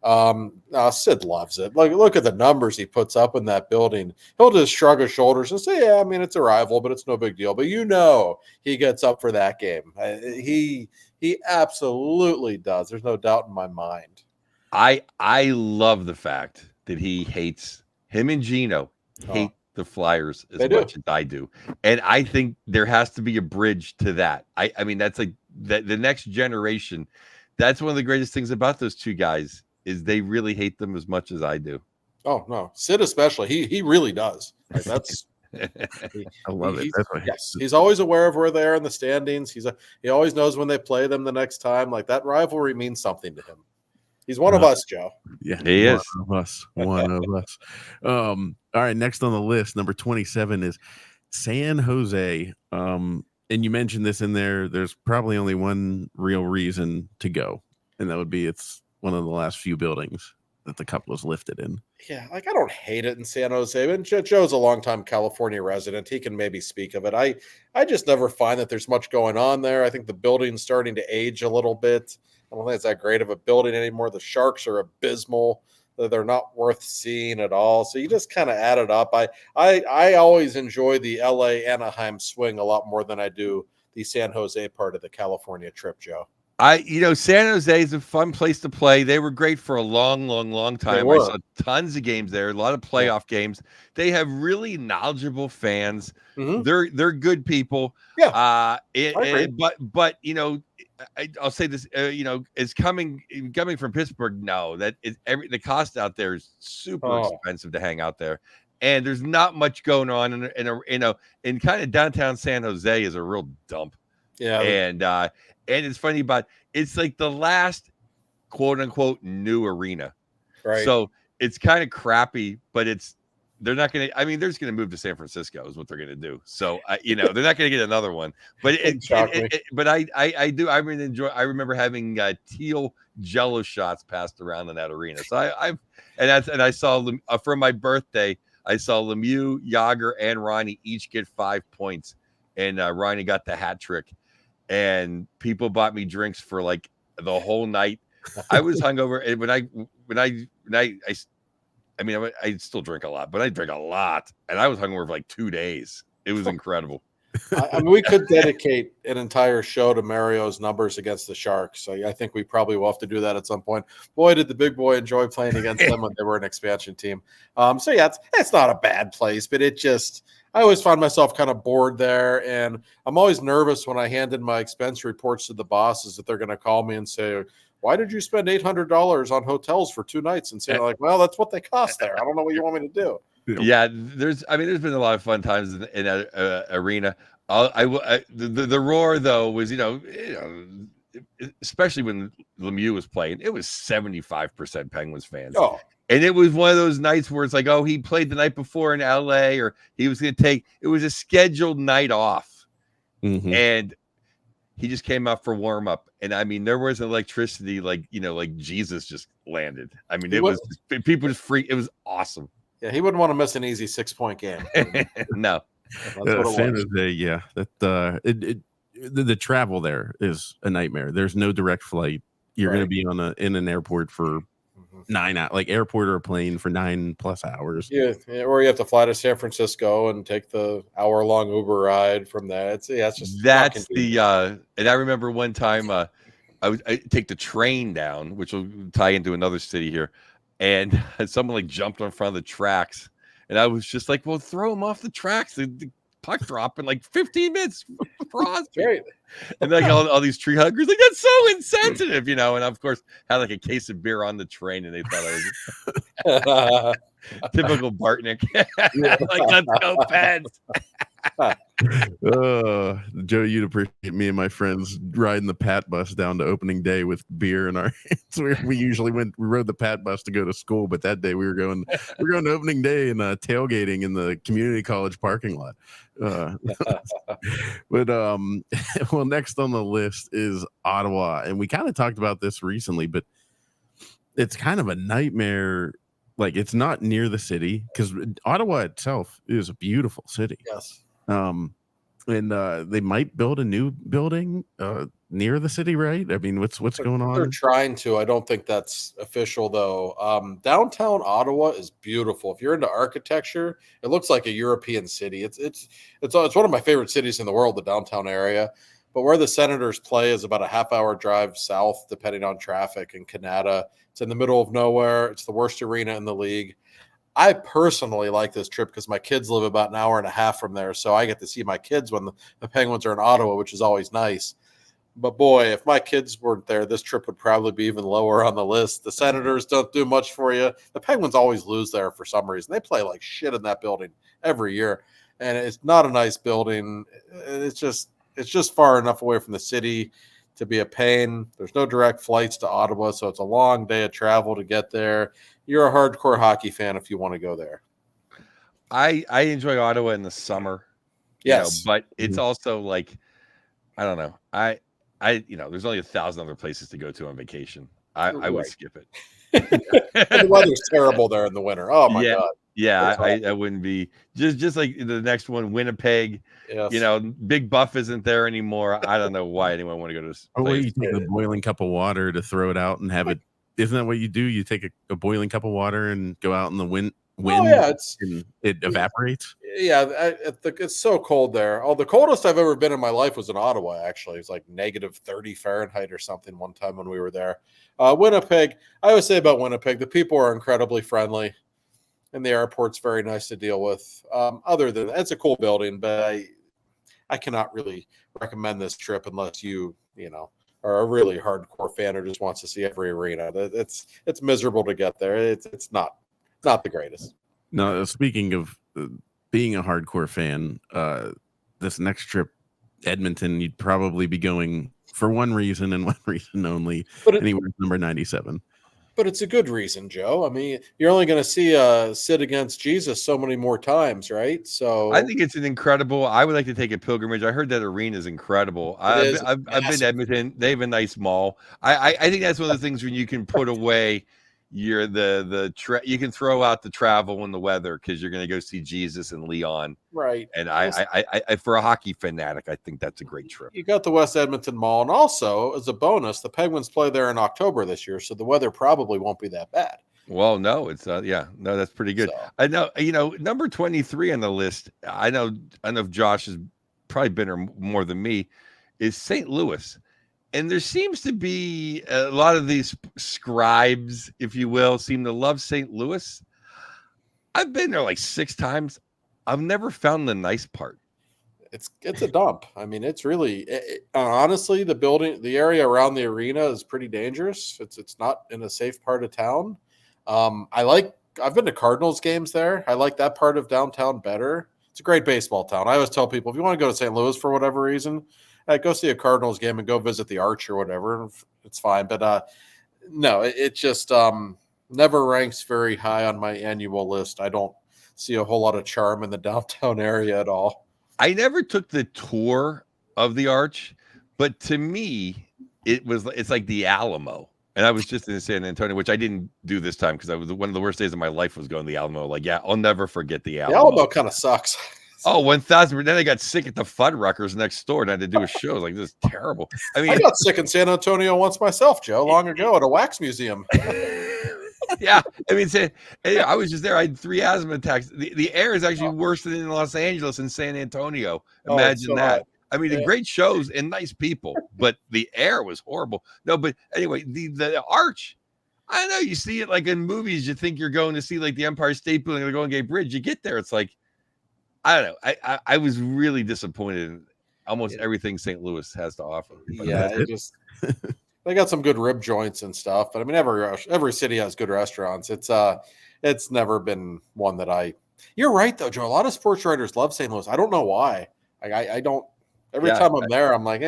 Sid loves it. Look at the numbers he puts up in that building. He'll just shrug his shoulders and say, "Yeah, I mean, it's a rival, but it's no big deal." But he gets up for that game. He absolutely does. There's no doubt in my mind. I love the fact that him and Geno hate the Flyers as much as I do. And I think there has to be a bridge to that. I mean, that's like the next generation. That's one of the greatest things about those two guys is they really hate them as much as I do. Oh no, Sid especially. He really does. Like, that's I love it. He's always aware of where they are in the standings. He always knows when they play them the next time. Like that rivalry means something to him. He's one of us, Joe. Yeah, He is. of us. One of us. All right, next on the list, number 27 is San Jose. And you mentioned this in there. There's probably only one real reason to go, and that would be it's one of the last few buildings that the cup was lifted in. Yeah, like I don't hate it in San Jose. And Joe's a longtime California resident. He can maybe speak of it. I just never find that there's much going on there. I think the building's starting to age a little bit. I don't think it's that great of a building anymore. The Sharks are abysmal. They're not worth seeing at all. So you just kind of add it up. I always enjoy the LA Anaheim swing a lot more than I do the San Jose part of the California trip, Joe. San Jose is a fun place to play. They were great for a long, long, long time. I saw tons of games there, a lot of playoff games. They have really knowledgeable fans. Mm-hmm. They're good people. Yeah. But I'll say this, is coming from Pittsburgh. No, the cost out there is super expensive to hang out there. And there's not much going on in kind of downtown San Jose is a real dump. Yeah. And it's funny it's like the last quote unquote new arena. Right. So it's kind of crappy, but they're not going to, they're just going to move to San Francisco is what they're going to do. So, they're not going to get another one, but I really enjoy, I remember having teal Jello shots passed around in that arena. So I saw for my birthday, I saw Lemieux, Yager, and Ronnie each get 5 points, and Ronnie got the hat trick. And people bought me drinks for like the whole night. I was hungover, and I still drink a lot, but I drink a lot, and I was hungover for like 2 days. It was incredible. We could dedicate an entire show to Mario's numbers against the Sharks. So I think we probably will have to do that at some point. Boy, did the big boy enjoy playing against them when they were an expansion team. So yeah, it's not a bad place, but I always find myself kind of bored there, and I'm always nervous when I hand in my expense reports to the bosses that they're going to call me and say, "Why did you spend $800 on hotels for 2 nights?" And say, like, "Well, that's what they cost there. I don't know what you want me to do." Yeah, there's been a lot of fun times in that arena. The roar though was especially when Lemieux was playing, it was 75% Penguins fans. Oh. And it was one of those nights where it's like, oh, he played the night before in LA, or he was going to it was a scheduled night off. Mm-hmm. And he just came out for warm up. And there was electricity, like Jesus just landed. People just freaked. It was awesome. Yeah. He wouldn't want to miss an easy 6-point game. No. San Jose, yeah. The travel there is a nightmare. There's no direct flight. You're going to be in an airport for 9 hours, like airport or a plane for 9+ hours. Yeah, or you have to fly to San Francisco and take the hour-long Uber ride from there. That's and I remember one time I take the train down, which will tie into another city here, and someone jumped on front of the tracks, and I was just like, well, throw them off the tracks. The puck drop in 15 minutes. Right. And all these tree huggers, that's so insensitive, and of course had a case of beer on the train, and they thought I was typical Bartnick. Let's go Pens. Joe, you'd appreciate me and my friends riding the Pat bus down to opening day with beer in our hands. We usually we rode the Pat bus to go to school, but that day we were going to opening day and tailgating in the community college parking lot. But well, next on the list is Ottawa, and we kind of talked about this recently, but it's kind of a nightmare. It's not near the city, because Ottawa itself is a beautiful city. Yes. And they might build a new building near the city, right? What's going on? They're trying to. I don't think that's official though. Downtown Ottawa is beautiful. If you're into architecture, it looks like a European city. It's one of my favorite cities in the world, the downtown area. But where the Senators play is about a half-hour drive south, depending on traffic, in Canada. It's in the middle of nowhere. It's the worst arena in the league. I personally like this trip because my kids live about an hour and a half from there, so I get to see my kids when the Penguins are in Ottawa, which is always nice. But boy, if my kids weren't there, this trip would probably be even lower on the list. The Senators don't do much for you. The Penguins always lose there for some reason. They play like shit in that building every year, and it's not a nice building. It's just far enough away from the city. to be a pain. There's no direct flights to Ottawa, so it's a long day of travel to get there. You're a hardcore hockey fan if you want to go there. I enjoy Ottawa in the summer, Yes. but it's also like, I don't know. There's only 1,000 other places to go to on vacation. I would skip it. The weather's terrible there in the winter. Oh my God. Yeah, I wouldn't be just like the next one, Winnipeg. Yes. Big Buff isn't there anymore. I don't know why anyone want to go to this Or place. you take a boiling cup of water to throw it out and have it. Isn't that what you do? You take a boiling cup of water and go out in the wind. And it evaporates. Yeah, it's so cold there. Oh, the coldest I've ever been in my life was in Ottawa, actually. It's like -30 Fahrenheit or something one time when we were there. Winnipeg, I would say about Winnipeg, the people are incredibly friendly, and the airport's very nice to deal with. Other than that, it's a cool building, but I cannot really recommend this trip unless you are a really hardcore fan who just wants to see every arena. It's miserable to get there. It's not the greatest. No, speaking of being a hardcore fan, this next trip, Edmonton, you'd probably be going for one reason and one reason only. Anywhere number 97. But it's a good reason, Joe. I mean, you're only going to see Sid against Jesus so many more times, right? So I think it's an incredible. I would like to take a pilgrimage. I heard that arena is incredible. I've been to Edmonton. They have a nice mall. I think that's one of the things when you can put away you can throw out the travel and the weather because you're going to go see Jesus and Leon, right? And I for a hockey fanatic, I think that's a great trip. You got the West Edmonton Mall, and also as a bonus, the Penguins play there in October this year, so the weather probably won't be that bad. Well, no, it's that's pretty good. So, I know, number 23 on the list. I know Josh has probably been there more than me. Is St. Louis. And there seems to be a lot of these scribes, if you will, seem to love St. Louis. I've been there like 6 times. I've never found the nice part. It's a dump. I mean, it's really honestly the area around the arena is pretty dangerous. It's not in a safe part of town. I've been to Cardinals games there. I like that part of downtown better. It's a great baseball town. I always tell people if you want to go to St. Louis for whatever reason, go see a Cardinals game and go visit the Arch or whatever. It's fine. But no, it just never ranks very high on my annual list. I don't see a whole lot of charm in the downtown area at all. I never took the tour of the Arch, but to me, it's like the Alamo. And I was just in San Antonio, which I didn't do this time because I was one of the worst days of my life was going to the Alamo. Like, yeah, I'll never forget the Alamo. The Alamo kind of sucks. Oh, 1,000. Then I got sick at the Fuddruckers next door and I had to do a show. Like, this is terrible. I mean, I got sick in San Antonio once myself, Joe, long ago at a wax museum. Yeah. I mean, I was just there. I had 3 asthma attacks. The air is actually worse than in Los Angeles and San Antonio. Imagine that. I mean, the great shows and nice people, but the air was horrible. No, but anyway, the Arch, I know you see it like in movies. You think you're going to see like the Empire State Building or the Golden Gate Bridge. You get there, it's like, I don't know. I was really disappointed in almost everything St. Louis has to offer. Yeah, they got some good rib joints and stuff, but I mean, every city has good restaurants. It's never been one that You're right though, Joe. A lot of sports writers love St. Louis. I don't know why. I don't. Every time I'm there, I'm like,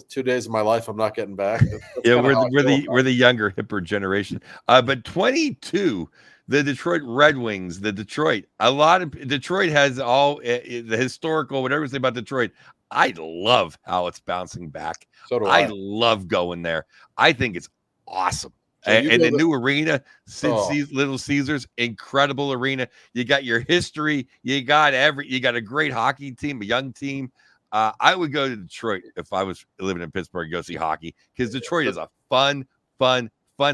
2 days of my life I'm not getting back. That's we're the younger, hipper generation. But 22. The Detroit Red Wings, Detroit has all the historical, whatever you say about Detroit. I love how it's bouncing back. So do I. I love going there. I think it's awesome. And the new arena, Little Caesars, incredible arena. You got your history. You got a great hockey team, a young team. I would go to Detroit if I was living in Pittsburgh and go see hockey because Detroit is a fun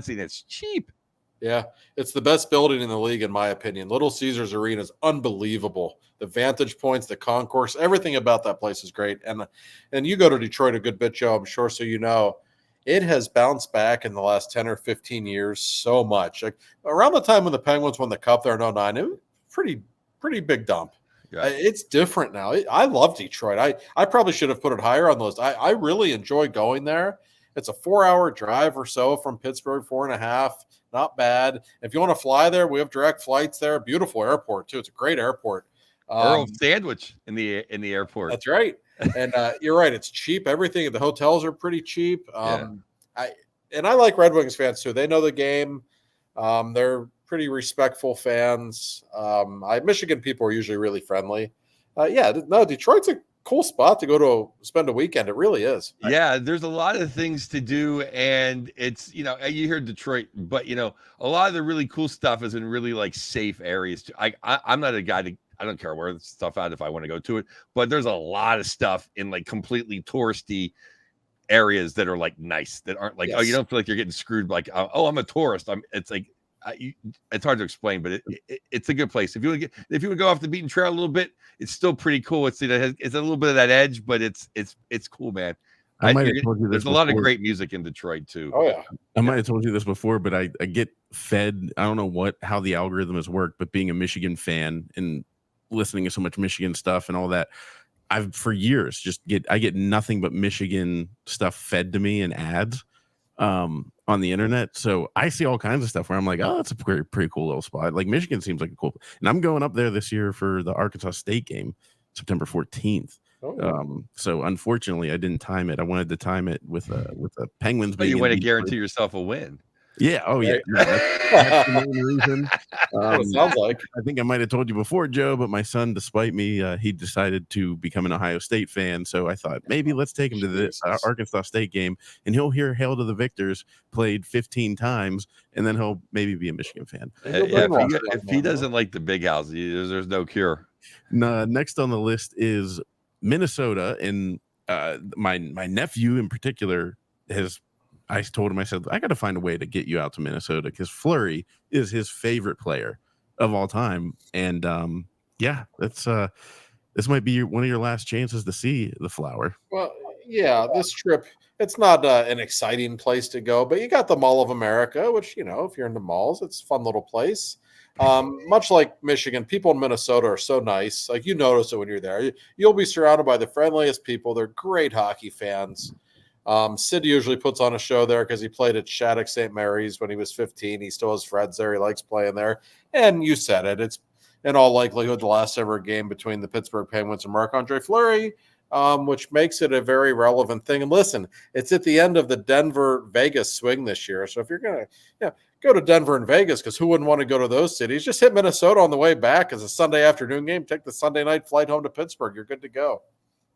city. It's cheap. Yeah, it's the best building in the league, in my opinion. Little Caesars Arena is unbelievable. The vantage points, the concourse, everything about that place is great. And you go to Detroit a good bit, Joe, I'm sure, so you know. It has bounced back in the last 10 or 15 years so much. Like around the time when the Penguins won the Cup there in 2009, it was pretty big dump. Yeah. It's different now. I love Detroit. I probably should have put it higher on the list. I really enjoy going there. It's a 4-hour drive or so from Pittsburgh, 4.5. Not bad. If you want to fly there, we have direct flights there. Beautiful airport too. It's a great airport. Earl sandwich in the airport. That's right. And you're right, it's cheap. Everything, the hotels are pretty cheap. Yeah. I like Red Wings fans too. They know the game. They're pretty respectful fans. Michigan people are usually really friendly. Detroit's a cool spot to go to spend a weekend. It really is. Yeah, there's a lot of things to do, and it's you hear Detroit, but a lot of the really cool stuff is in really like safe areas too. I'm not a guy I don't care where the stuff out if I want to go to it, but there's a lot of stuff in like completely touristy areas that are like nice, that aren't like, oh, you don't feel like you're getting screwed, like, oh, I'm a tourist. It's like it's hard to explain, but it's a good place. If you want to go off the beaten trail a little bit, it's still pretty cool. It's a little bit of that edge, but it's cool, man. I might have told you this. There's a lot of great music in Detroit too. Oh yeah, I might have told you this before, but I get fed. I don't know how the algorithm has worked, but being a Michigan fan and listening to so much Michigan stuff and all that, I've for years I get nothing but Michigan stuff fed to me in ads on the internet. So I see all kinds of stuff where I'm like, oh, that's a pretty cool little spot. Like Michigan seems like a cool, and I'm going up there this year for the Arkansas State game, September 14th. So unfortunately I didn't time it. I wanted to time it with a Penguins. But you want to guarantee yourself a win. Yeah. Oh, yeah. No, that's the main reason. It sounds like. I think I might have told you before, Joe, but my son, despite me, he decided to become an Ohio State fan. So I thought maybe let's take him to this Arkansas State game, and he'll hear "Hail to the Victors" played 15 times, and then he'll maybe be a Michigan fan. If he doesn't like the big house, there's no cure. Next on the list is Minnesota, and my nephew in particular I told him, I said, I got to find a way to get you out to Minnesota because Fleury is his favorite player of all time. And this might be one of your last chances to see the Flower. Well, yeah, this trip, it's not an exciting place to go, but you got the Mall of America, which, if you're into malls, it's a fun little place. Much like Michigan, people in Minnesota are so nice. Like, you notice it when you're there. You'll be surrounded by the friendliest people. They're great hockey fans. Sid usually puts on a show there because he played at Shattuck St. Mary's when he was 15. He still has friends there. He likes playing there. And you said it. It's in all likelihood the last ever game between the Pittsburgh Penguins and Marc-Andre Fleury, which makes it a very relevant thing. And listen, it's at the end of the Denver-Vegas swing this year. So if you're going to go to Denver and Vegas, because who wouldn't want to go to those cities, just hit Minnesota on the way back as a Sunday afternoon game. Take the Sunday night flight home to Pittsburgh. You're good to go.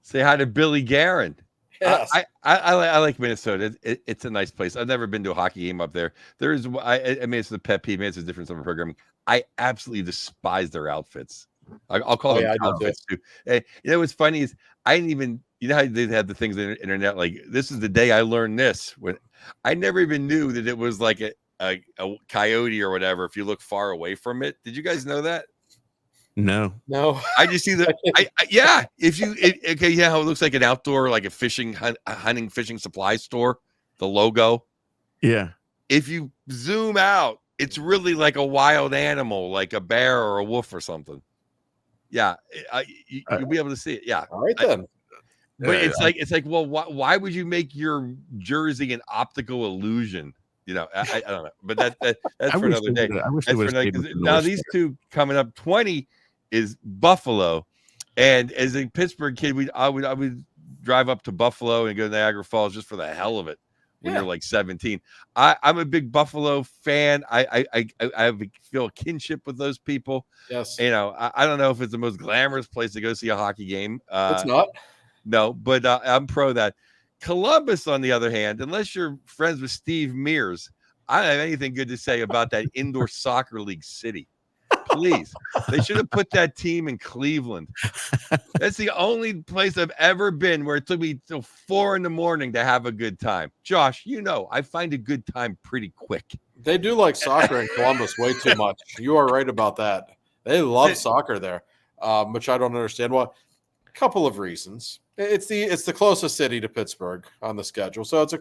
Say hi to Billy Guerin. Yes. I like Minnesota. It's a nice place. I've never been to a hockey game up there. It's the pet peeve. Maybe it's a different summer programming. I absolutely despise their outfits. I'll call them outfits too. What's funny is I didn't even, how they had the things on the internet, like this is the day I learned this. When I never even knew that it was like a coyote or whatever if you look far away from it. Did you guys know that? No. I just see that. How it looks like an outdoor, like a hunting fishing supply store, the logo. Yeah. If you zoom out, it's really like a wild animal, like a bear or a wolf or something. Yeah. You'll be able to see it. Yeah. All right, then. But it's like, well, why would you make your jersey an optical illusion? I don't know, but that's for another day. Now these two coming up, 20 is Buffalo, and as a Pittsburgh kid, I would drive up to Buffalo and go to Niagara Falls just for the hell of it when you're like 17. I'm a big Buffalo fan. I feel a kinship with those people. Yes. I don't know if it's the most glamorous place to go see a hockey game. It's not. No, but I'm pro that. Columbus, on the other hand, unless you're friends with Steve Mears, I don't have anything good to say about that indoor soccer league city. Please, they should have put that team in Cleveland. That's the only place I've ever been where it took me till 4 a.m. to have a good time. Josh, I find a good time pretty quick. They do like soccer in Columbus way too much. You are right about that. They love soccer there, which I don't understand. Well, a couple of reasons. It's the closest city to Pittsburgh on the schedule, so it's a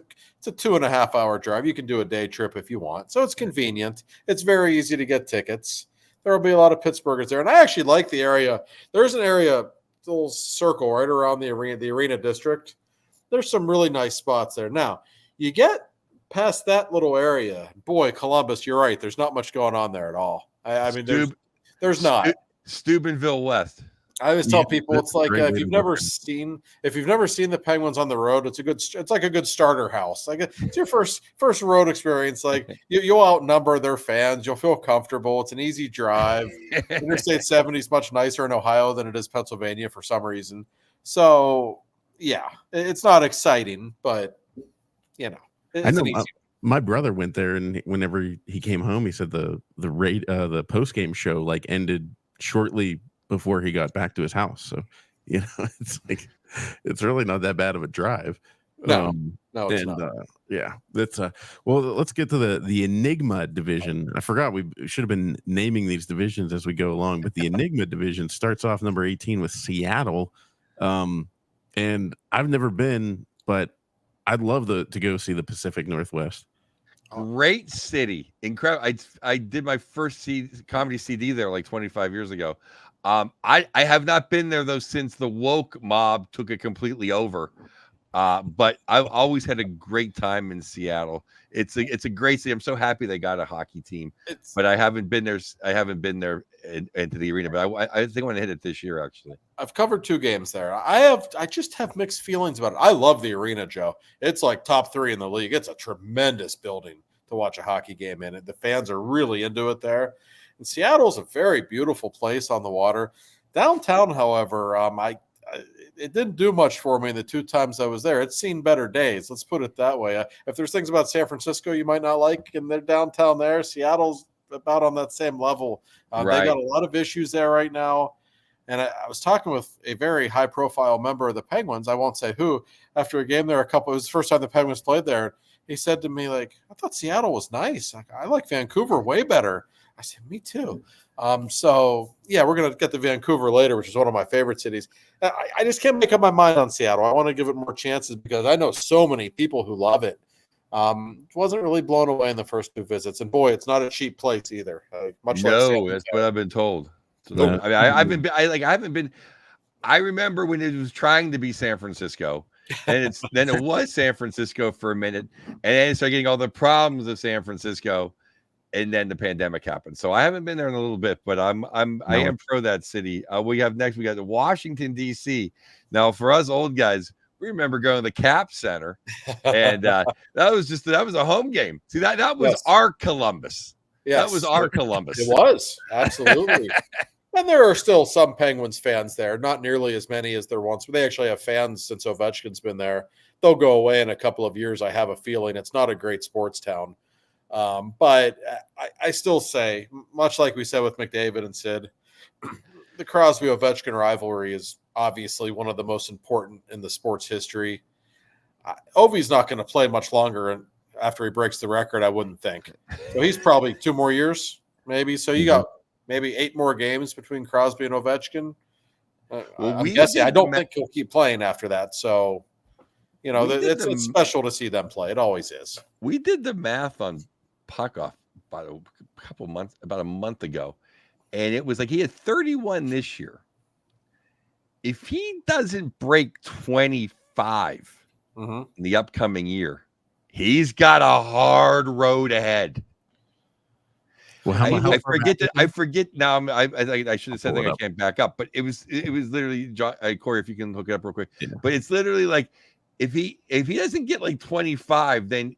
2.5 hour drive. You can do a day trip if you want, so it's convenient. It's very easy to get tickets. There will be a lot of Pittsburghers there, and I actually like the area. There's an area, a little circle right around the arena district. There's some really nice spots there. Now, you get past that little area, boy, Columbus, you're right. There's not much going on there at all. I mean, there's not. Steubenville West. I always tell people that's it's a like great way if to you've look never at it. seen the Penguins on the road, it's like a good starter house. Like it's your first road experience. Like you'll outnumber their fans, you'll feel comfortable. It's an easy drive. Interstate 70 is much nicer in Ohio than it is Pennsylvania for some reason. So yeah, it's not exciting, but you know, I it's know an easy. my brother went there, and whenever he came home, he said the post game show like ended shortly before he got back to his house. So it's like it's really not that bad of a drive. No, it's And not. yeah, that's well. Let's get to the Enigma division. I forgot we should have been naming these divisions as we go along, but the Enigma division starts off number 18 with Seattle, and I've never been, but I'd love to go see the Pacific Northwest. Great city, incredible. I did my first comedy CD there like 25 years ago. I have not been there though since the woke mob took it completely over. But I've always had a great time in Seattle. It's a great city. I'm so happy they got a hockey team. But I haven't been there. I haven't been there into the arena. But I think I'm going to hit it this year. Actually, I've covered 2 games there. I just have mixed feelings about it. I love the arena, Joe. It's like top 3 in the league. It's a tremendous building to watch a hockey game in. The fans are really into it there. And Seattle's a very beautiful place on the water. Downtown, however, it didn't do much for me the 2 times I was there. It's seen better days. Let's put it that way. If there's things about San Francisco you might not like, and they're downtown there, Seattle's about on that same level. Right. They got a lot of issues there right now. And I was talking with a very high-profile member of the Penguins. I won't say who. After a game there, it was the first time the Penguins played there. He said to me, like, I thought Seattle was nice. I like Vancouver way better. I said, me too. So, yeah, we're going to get to Vancouver later, which is one of my favorite cities. I just can't make up my mind on Seattle. I want to give it more chances because I know so many people who love it. Wasn't really blown away in the first 2 visits. And, boy, it's not a cheap place either. Much like San that's what I've been told. So No. I mean, I haven't been. I remember when it was trying to be San Francisco, and then it was San Francisco for a minute, and then it started getting all the problems of San Francisco, and then the pandemic happened. So I haven't been there in a little bit, but I am pro that city. We got the Washington D.C. Now for us old guys, we remember going to the Cap Center, and that was a home game. See that was our Columbus. Yes. That was our Columbus. It was, absolutely. And there are still some Penguins fans there, not nearly as many as there once. But they actually have fans since Ovechkin's been there. They'll go away in a couple of years, I have a feeling. It's not a great sports town. But I still say, much like we said with McDavid and Sid, the Crosby-Ovechkin rivalry is obviously one of the most important in the sports history. Ovi's not going to play much longer after he breaks the record, I wouldn't think. So he's probably 2 more years, maybe. So you got maybe 8 more games between Crosby and Ovechkin. I'm guessing. I don't think he'll keep playing after that. So, it's special to see them play. It always is. We did the math on Puckoff about a month ago, and it was like he had 31 this year. If he doesn't break 25 in the upcoming year, he's got a hard road ahead. Well, I forget now. I should have said that I can't back up, but it was literally Corey. If you can look it up real quick, but it's literally like if he doesn't get like 25, then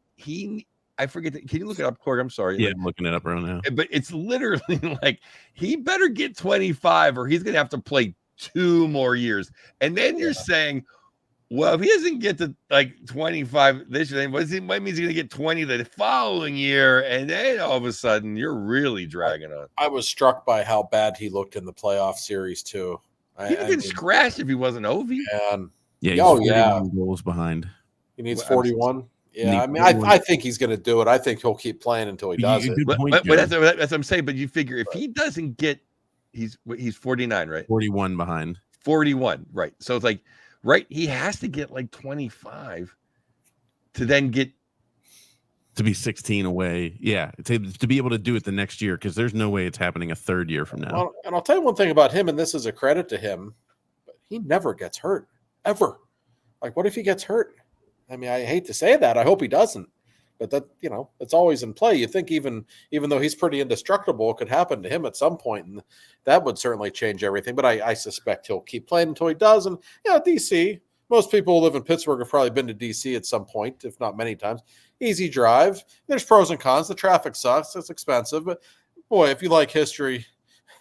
I forget that. Can you look it up, Corey? I'm sorry. Yeah, I'm looking it up right now. But it's literally like he better get 25, or he's gonna have to play 2 more years, and then you're saying, well, if he doesn't get to like 25 this year, then what means he's going to get 20 the following year? And then all of a sudden, you're really dragging on. I was struck by how bad he looked in the playoff series, too. He'd have been scratched if he wasn't Ovi. He's 41 goals behind. He needs 41. Yeah, I mean, I think he's going to do it. I think he'll keep playing until he does it. But that's what I'm saying. But you figure if he doesn't get, he's 49, right? 41 behind. 41, right. So it's like, right, he has to get like 25 to then get to be 16 away. Yeah, to be able to do it the next year, because there's no way it's happening a 3rd year from now. Well, and I'll tell you one thing about him, and this is a credit to him, but he never gets hurt, ever. Like, what if he gets hurt? I mean, I hate to say that. I hope he doesn't. but that, it's always in play. You think even though he's pretty indestructible, it could happen to him at some point, and that would certainly change everything. But I suspect he'll keep playing until he does. And DC. Most people who live in Pittsburgh have probably been to DC at some point, if not many times. Easy drive. There's pros and cons. The traffic sucks. It's expensive, but boy, if you like history,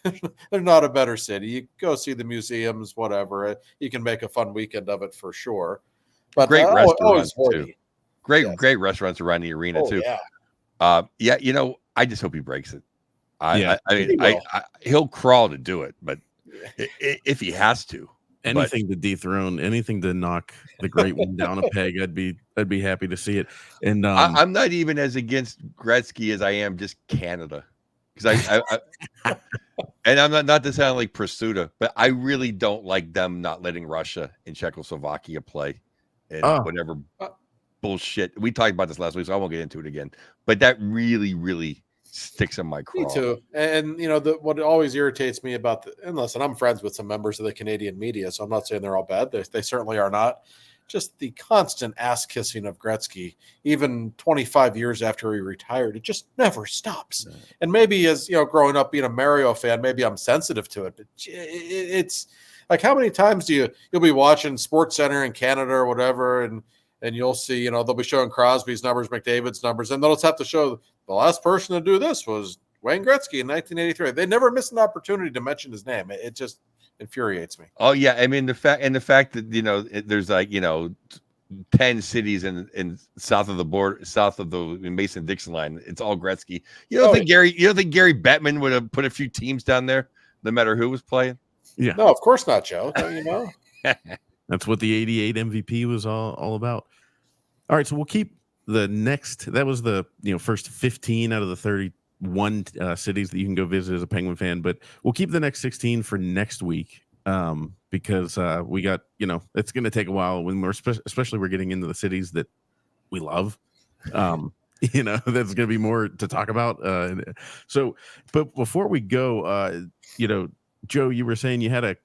there's not a better city. You go see the museums, whatever. You can make a fun weekend of it for sure. But great restaurants too. too. Great restaurants around the arena too. Yeah. I just hope he breaks it. He'll crawl to do it, but if he has to, anything to dethrone, anything to knock the great one down a peg, I'd be happy to see it. And I'm not even as against Gretzky as I am just Canada, because I and I'm not to sound like Pursuta, but I really don't like them not letting Russia and Czechoslovakia play and whatever bullshit. We talked about this last week, so I won't get into it again. But that really, really sticks in my craw. Me too. And what always irritates me about and listen, I'm friends with some members of the Canadian media, so I'm not saying they're all bad. They certainly are not. Just the constant ass kissing of Gretzky, even 25 years after he retired, it just never stops. Yeah. And maybe as growing up being a Mario fan, maybe I'm sensitive to it, but it's like, how many times you'll be watching Sports Center in Canada or whatever, and you'll see, they'll be showing Crosby's numbers, McDavid's numbers, and they'll just have to show the last person to do this was Wayne Gretzky in 1983. They never miss an opportunity to mention his name. It just infuriates me. Oh yeah, I mean the fact that there's like 10 cities in south of the border, south of the Mason-Dixon line. It's all Gretzky. You don't think Gary Bettman would have put a few teams down there, no matter who was playing? Yeah. No, of course not, Joe. That's what the 88 MVP was all about. All right, so we'll keep the next. That was the first 15 out of the 31 cities that you can go visit as a Penguin fan, but we'll keep the next 16 for next week because we got it's going to take a while when we're getting into the cities that we love. That's going to be more to talk about. So, but before we go, Joe, you were saying you had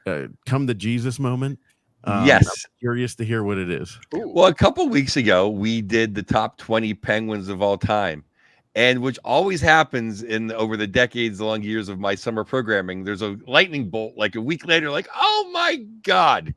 a come to Jesus moment. Yes. I'm curious to hear what it is. Well, a couple weeks ago, we did the top 20 Penguins of all time. And which always happens over the decades long years of my summer programming. There's a lightning bolt like a week later, like, oh my God.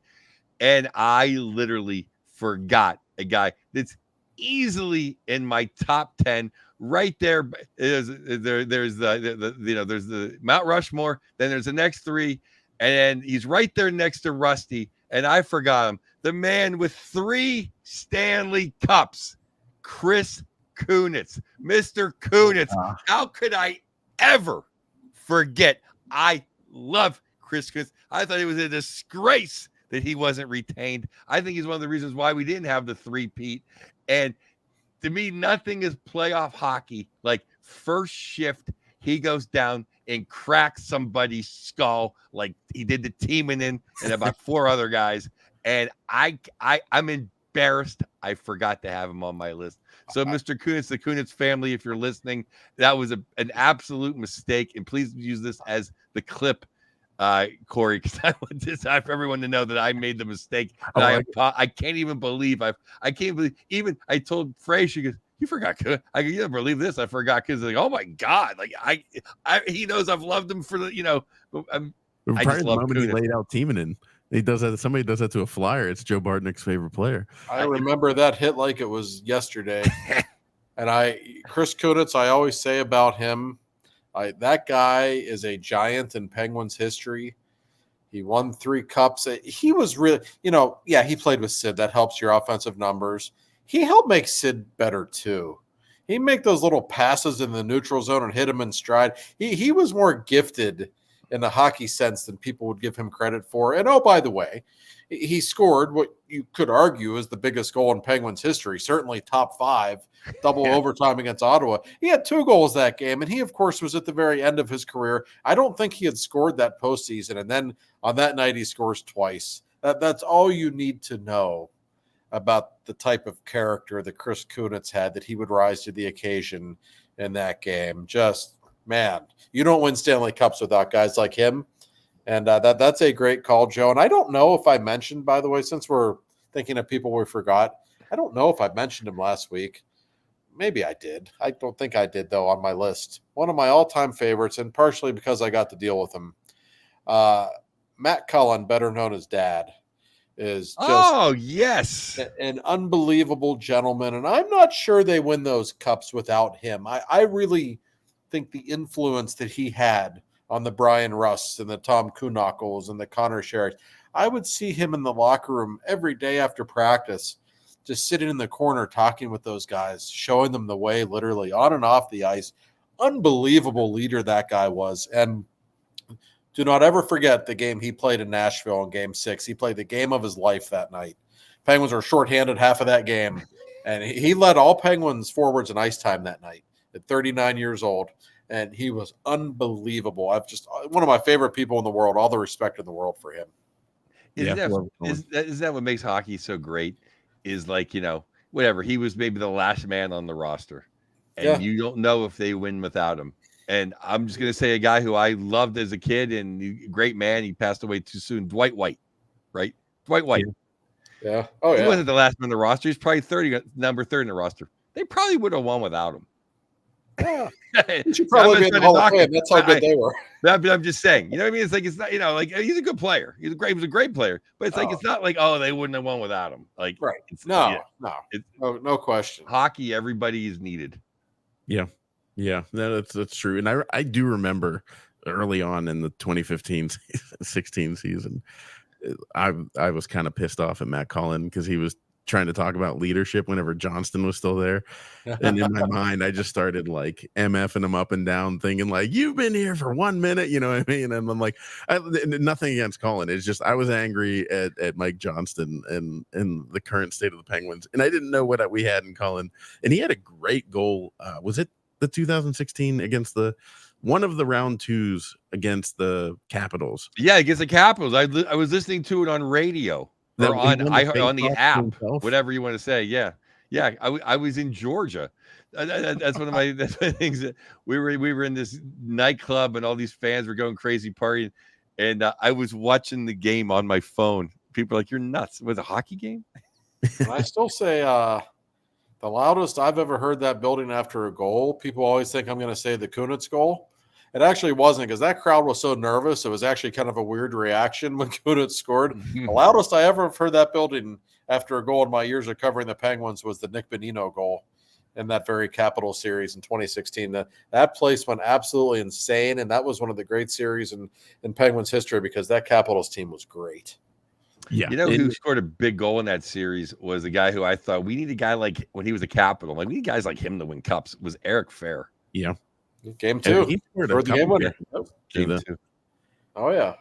And I literally forgot a guy that's easily in my top 10 right there. There's the Mount Rushmore, then there's the next three, and then he's right there next to Rusty. And I forgot him. The man with 3 Stanley Cups, Chris Kunitz. Mr. Kunitz. How could I ever forget? I love Chris Kunitz. I thought it was a disgrace that he wasn't retained. I think he's one of the reasons why we didn't have the three-peat. And to me, nothing is playoff hockey. Like first shift, he goes down and cracks somebody's skull like he did to Timonen and about 4 other guys. And I'm embarrassed I forgot to have him on my list. So Mr. Kunitz, the Kunitz family, if you're listening, that was an absolute mistake. And please use this as the clip, Corey, because I want this for everyone to know that I made the mistake. And I can't even believe even I told Frey, she goes, you forgot. I can never believe this. I forgot because like, oh my God, like he knows I've loved him for the I just love the moment he laid out Timonen. He does that. Somebody does that to a Flyer. It's Joe Bartnick's favorite player. I remember that hit like it was yesterday. And Chris Kunitz, I always say about him, that guy is a giant in Penguins history. He won 3 cups. He was really, he played with Sid. That helps your offensive numbers. He helped make Sid better too. He'd make those little passes in the neutral zone and hit him in stride. He was more gifted in the hockey sense than people would give him credit for. And oh, by the way, he scored what you could argue is the biggest goal in Penguins history, certainly top 5, double overtime against Ottawa. He had 2 goals that game, and he, of course, was at the very end of his career. I don't think he had scored that postseason, and then on that night he scores twice. That's all you need to know about the type of character that Chris Kunitz had, that he would rise to the occasion in that game. Just, man, you don't win Stanley Cups without guys like him. And that's a great call, Joe. And I don't know if I mentioned, by the way, since we're thinking of people we forgot, I don't know if I mentioned him last week, maybe I did. I don't think I did, though, on my list. One of my all-time favorites, and partially because I got to deal with him. Matt Cullen, better known as Dad, is just yes, an unbelievable gentleman. And I'm not sure they win those cups without him. I really think the influence that he had on the Brian Russ and the Tom Kuhnockles and the Connor Sherricks, I would see him in the locker room every day after practice, just sitting in the corner talking with those guys, showing them the way, literally on and off the ice. Unbelievable leader that guy was. And do not ever forget the game he played in Nashville in Game 6. He played the game of his life that night. Penguins were shorthanded half of that game, and he led all Penguins forwards in ice time that night at 39 years old, and he was unbelievable. I've just one of my favorite people in the world. All the respect in the world for him. Isn't that what makes hockey so great? Is like, whatever. He was maybe the last man on the roster, and you don't know if they win without him. And I'm just going to say a guy who I loved as a kid and great man. He passed away too soon. Dwight White, right? Dwight White. Yeah. Oh, yeah. He wasn't the last man on the roster. He's probably number 30 in the roster. They probably would have won without him. Yeah. He should probably be in the Hall of Fame. That's how good they were. But I'm just saying, you know what I mean? It's like, it's not, like he's a good player. He was a great player, but it's like, it's not like, they wouldn't have won without him. Like, right. No question. Hockey, everybody is needed. Yeah. Yeah, that's true. And I do remember early on in the 2015-16 season, I was kind of pissed off at Matt Cullen because he was trying to talk about leadership whenever Johnston was still there. And in my mind, I just started like MFing him up and down, thinking like, you've been here for 1 minute, you know what I mean? And I'm like, nothing against Cullen. It's just I was angry at Mike Johnston and the current state of the Penguins. And I didn't know what we had in Cullen. And he had a great goal. Was it the 2016 against one of the round twos against the Capitals? Yeah, against the Capitals. I was listening to it on radio or on the app, whatever you want to say. Yeah. I was in Georgia. That's one of my things. That we were in this nightclub and all these fans were going crazy partying, and I was watching the game on my phone. People are like, "You're nuts!" With a hockey game. And I still say the loudest I've ever heard that building after a goal. People always think I'm going to say the Kunitz goal. It actually wasn't, because that crowd was so nervous. It was actually kind of a weird reaction when Kunitz scored. The loudest I ever have heard that building after a goal in my years of covering the Penguins was the Nick Bonino goal in that very Capital series in 2016. That place went absolutely insane, and that was one of the great series in Penguins history because that Capitals team was great. Yeah. Who scored a big goal in that series was the guy who I thought we need a guy like when he was a Capital. Like we need guys like him to win cups. Was Eric Fair. Yeah. Game 2. He scored the game winner. Game 2. Oh yeah.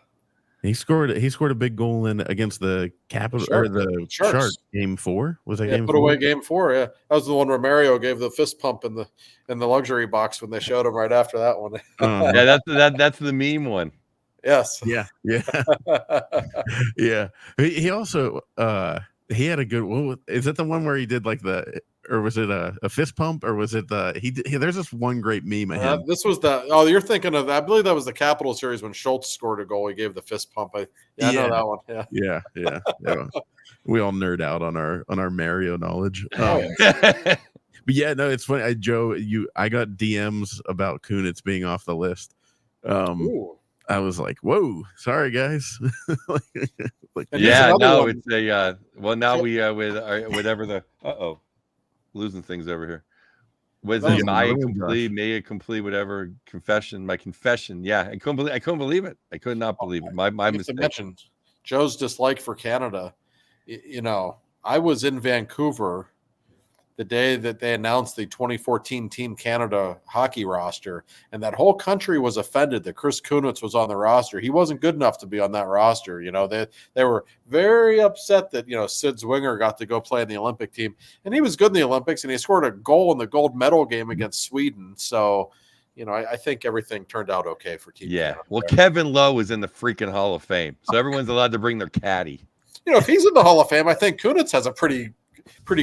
He scored a big goal against the Capital or the Sharks. Game 4. Was that game 4? Put away game 4. Yeah. That was the one where Mario gave the fist pump in the luxury box when they showed him right after that one. Yeah, that's the meme one. Yes. Yeah. Yeah. He also he had a good. Is that the one where he did like or was it a fist pump, or was it there's this one great meme of him. This was you're thinking of, I believe that was the Capital series when Schultz scored a goal. He gave the fist pump. I know that one. Yeah. We all nerd out on our Mario knowledge. But yeah, no, it's funny. I got DMs about Kunitz being off the list. I was like, whoa, sorry guys. Now it's a now we with whatever the losing things over here. Was it mea complete, whatever confession, my confession. Yeah, I couldn't believe it. I could not believe it. My mistake. Mention Joe's dislike for Canada. I was in Vancouver the day that they announced the 2014 Team Canada hockey roster, and that whole country was offended that Chris Kunitz was on the roster. He wasn't good enough to be on that roster. They were very upset that, Sid Zwinger got to go play in the Olympic team, and he was good in the Olympics, and he scored a goal in the gold medal game against Sweden. So, I think everything turned out okay for Team Canada. Well, Kevin Lowe is in the freaking Hall of Fame, so everyone's allowed to bring their caddy. If he's in the Hall of Fame, I think Kunitz has a pretty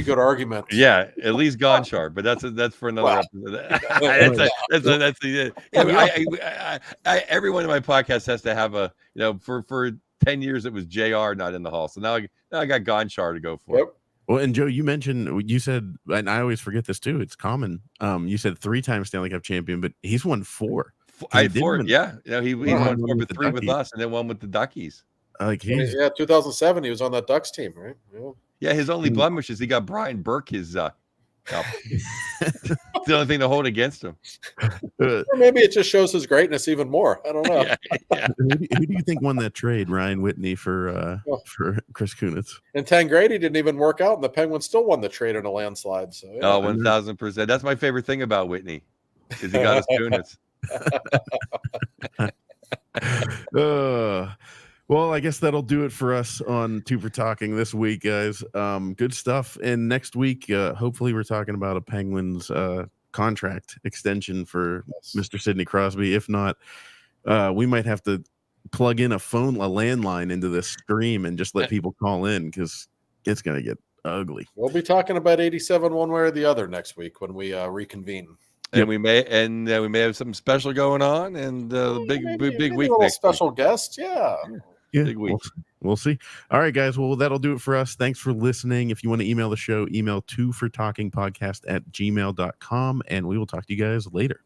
good argument. Yeah, at least Gonchar, but that's for another episode. Everyone in my podcast has to have for 10 years it was JR not in the Hall, so now I got Gonchar to go for. Yep. Well, and Joe, you said, and I always forget this too. It's common. You said 3-time Stanley Cup champion, but he's won 4. I had 4. Yeah, he Wow. won 4, With but the 3 with Duckies. us, and then 1 with the Duckies. Like he's 2007, he was on that Ducks team, right? Yeah. Yeah, his only blemish is he got Brian Burke his cup. It's the only thing to hold against him. Or maybe it just shows his greatness even more. I don't know. Yeah. who do you think won that trade? Ryan Whitney for Chris Kunitz? And Tangradi didn't even work out, and the Penguins still won the trade in a landslide. So yeah. Oh, 1,000%. That's my favorite thing about Whitney, is he got his Kunitz. Well, I guess that'll do it for us on Two for Talking this week, guys. Good stuff. And next week, hopefully, we're talking about a Penguins contract extension for Mr. Sidney Crosby. If not, we might have to plug in a landline into this stream and just let people call in, because it's going to get ugly. We'll be talking about 87 one way or the other next week when we reconvene. And we may have something special going on, and big week. A special guest, yeah. Big week. We'll see. All right, guys. Well, that'll do it for us. Thanks for listening. If you want to email the show, email 2fortalkingpodcast@gmail.com, and we will talk to you guys later.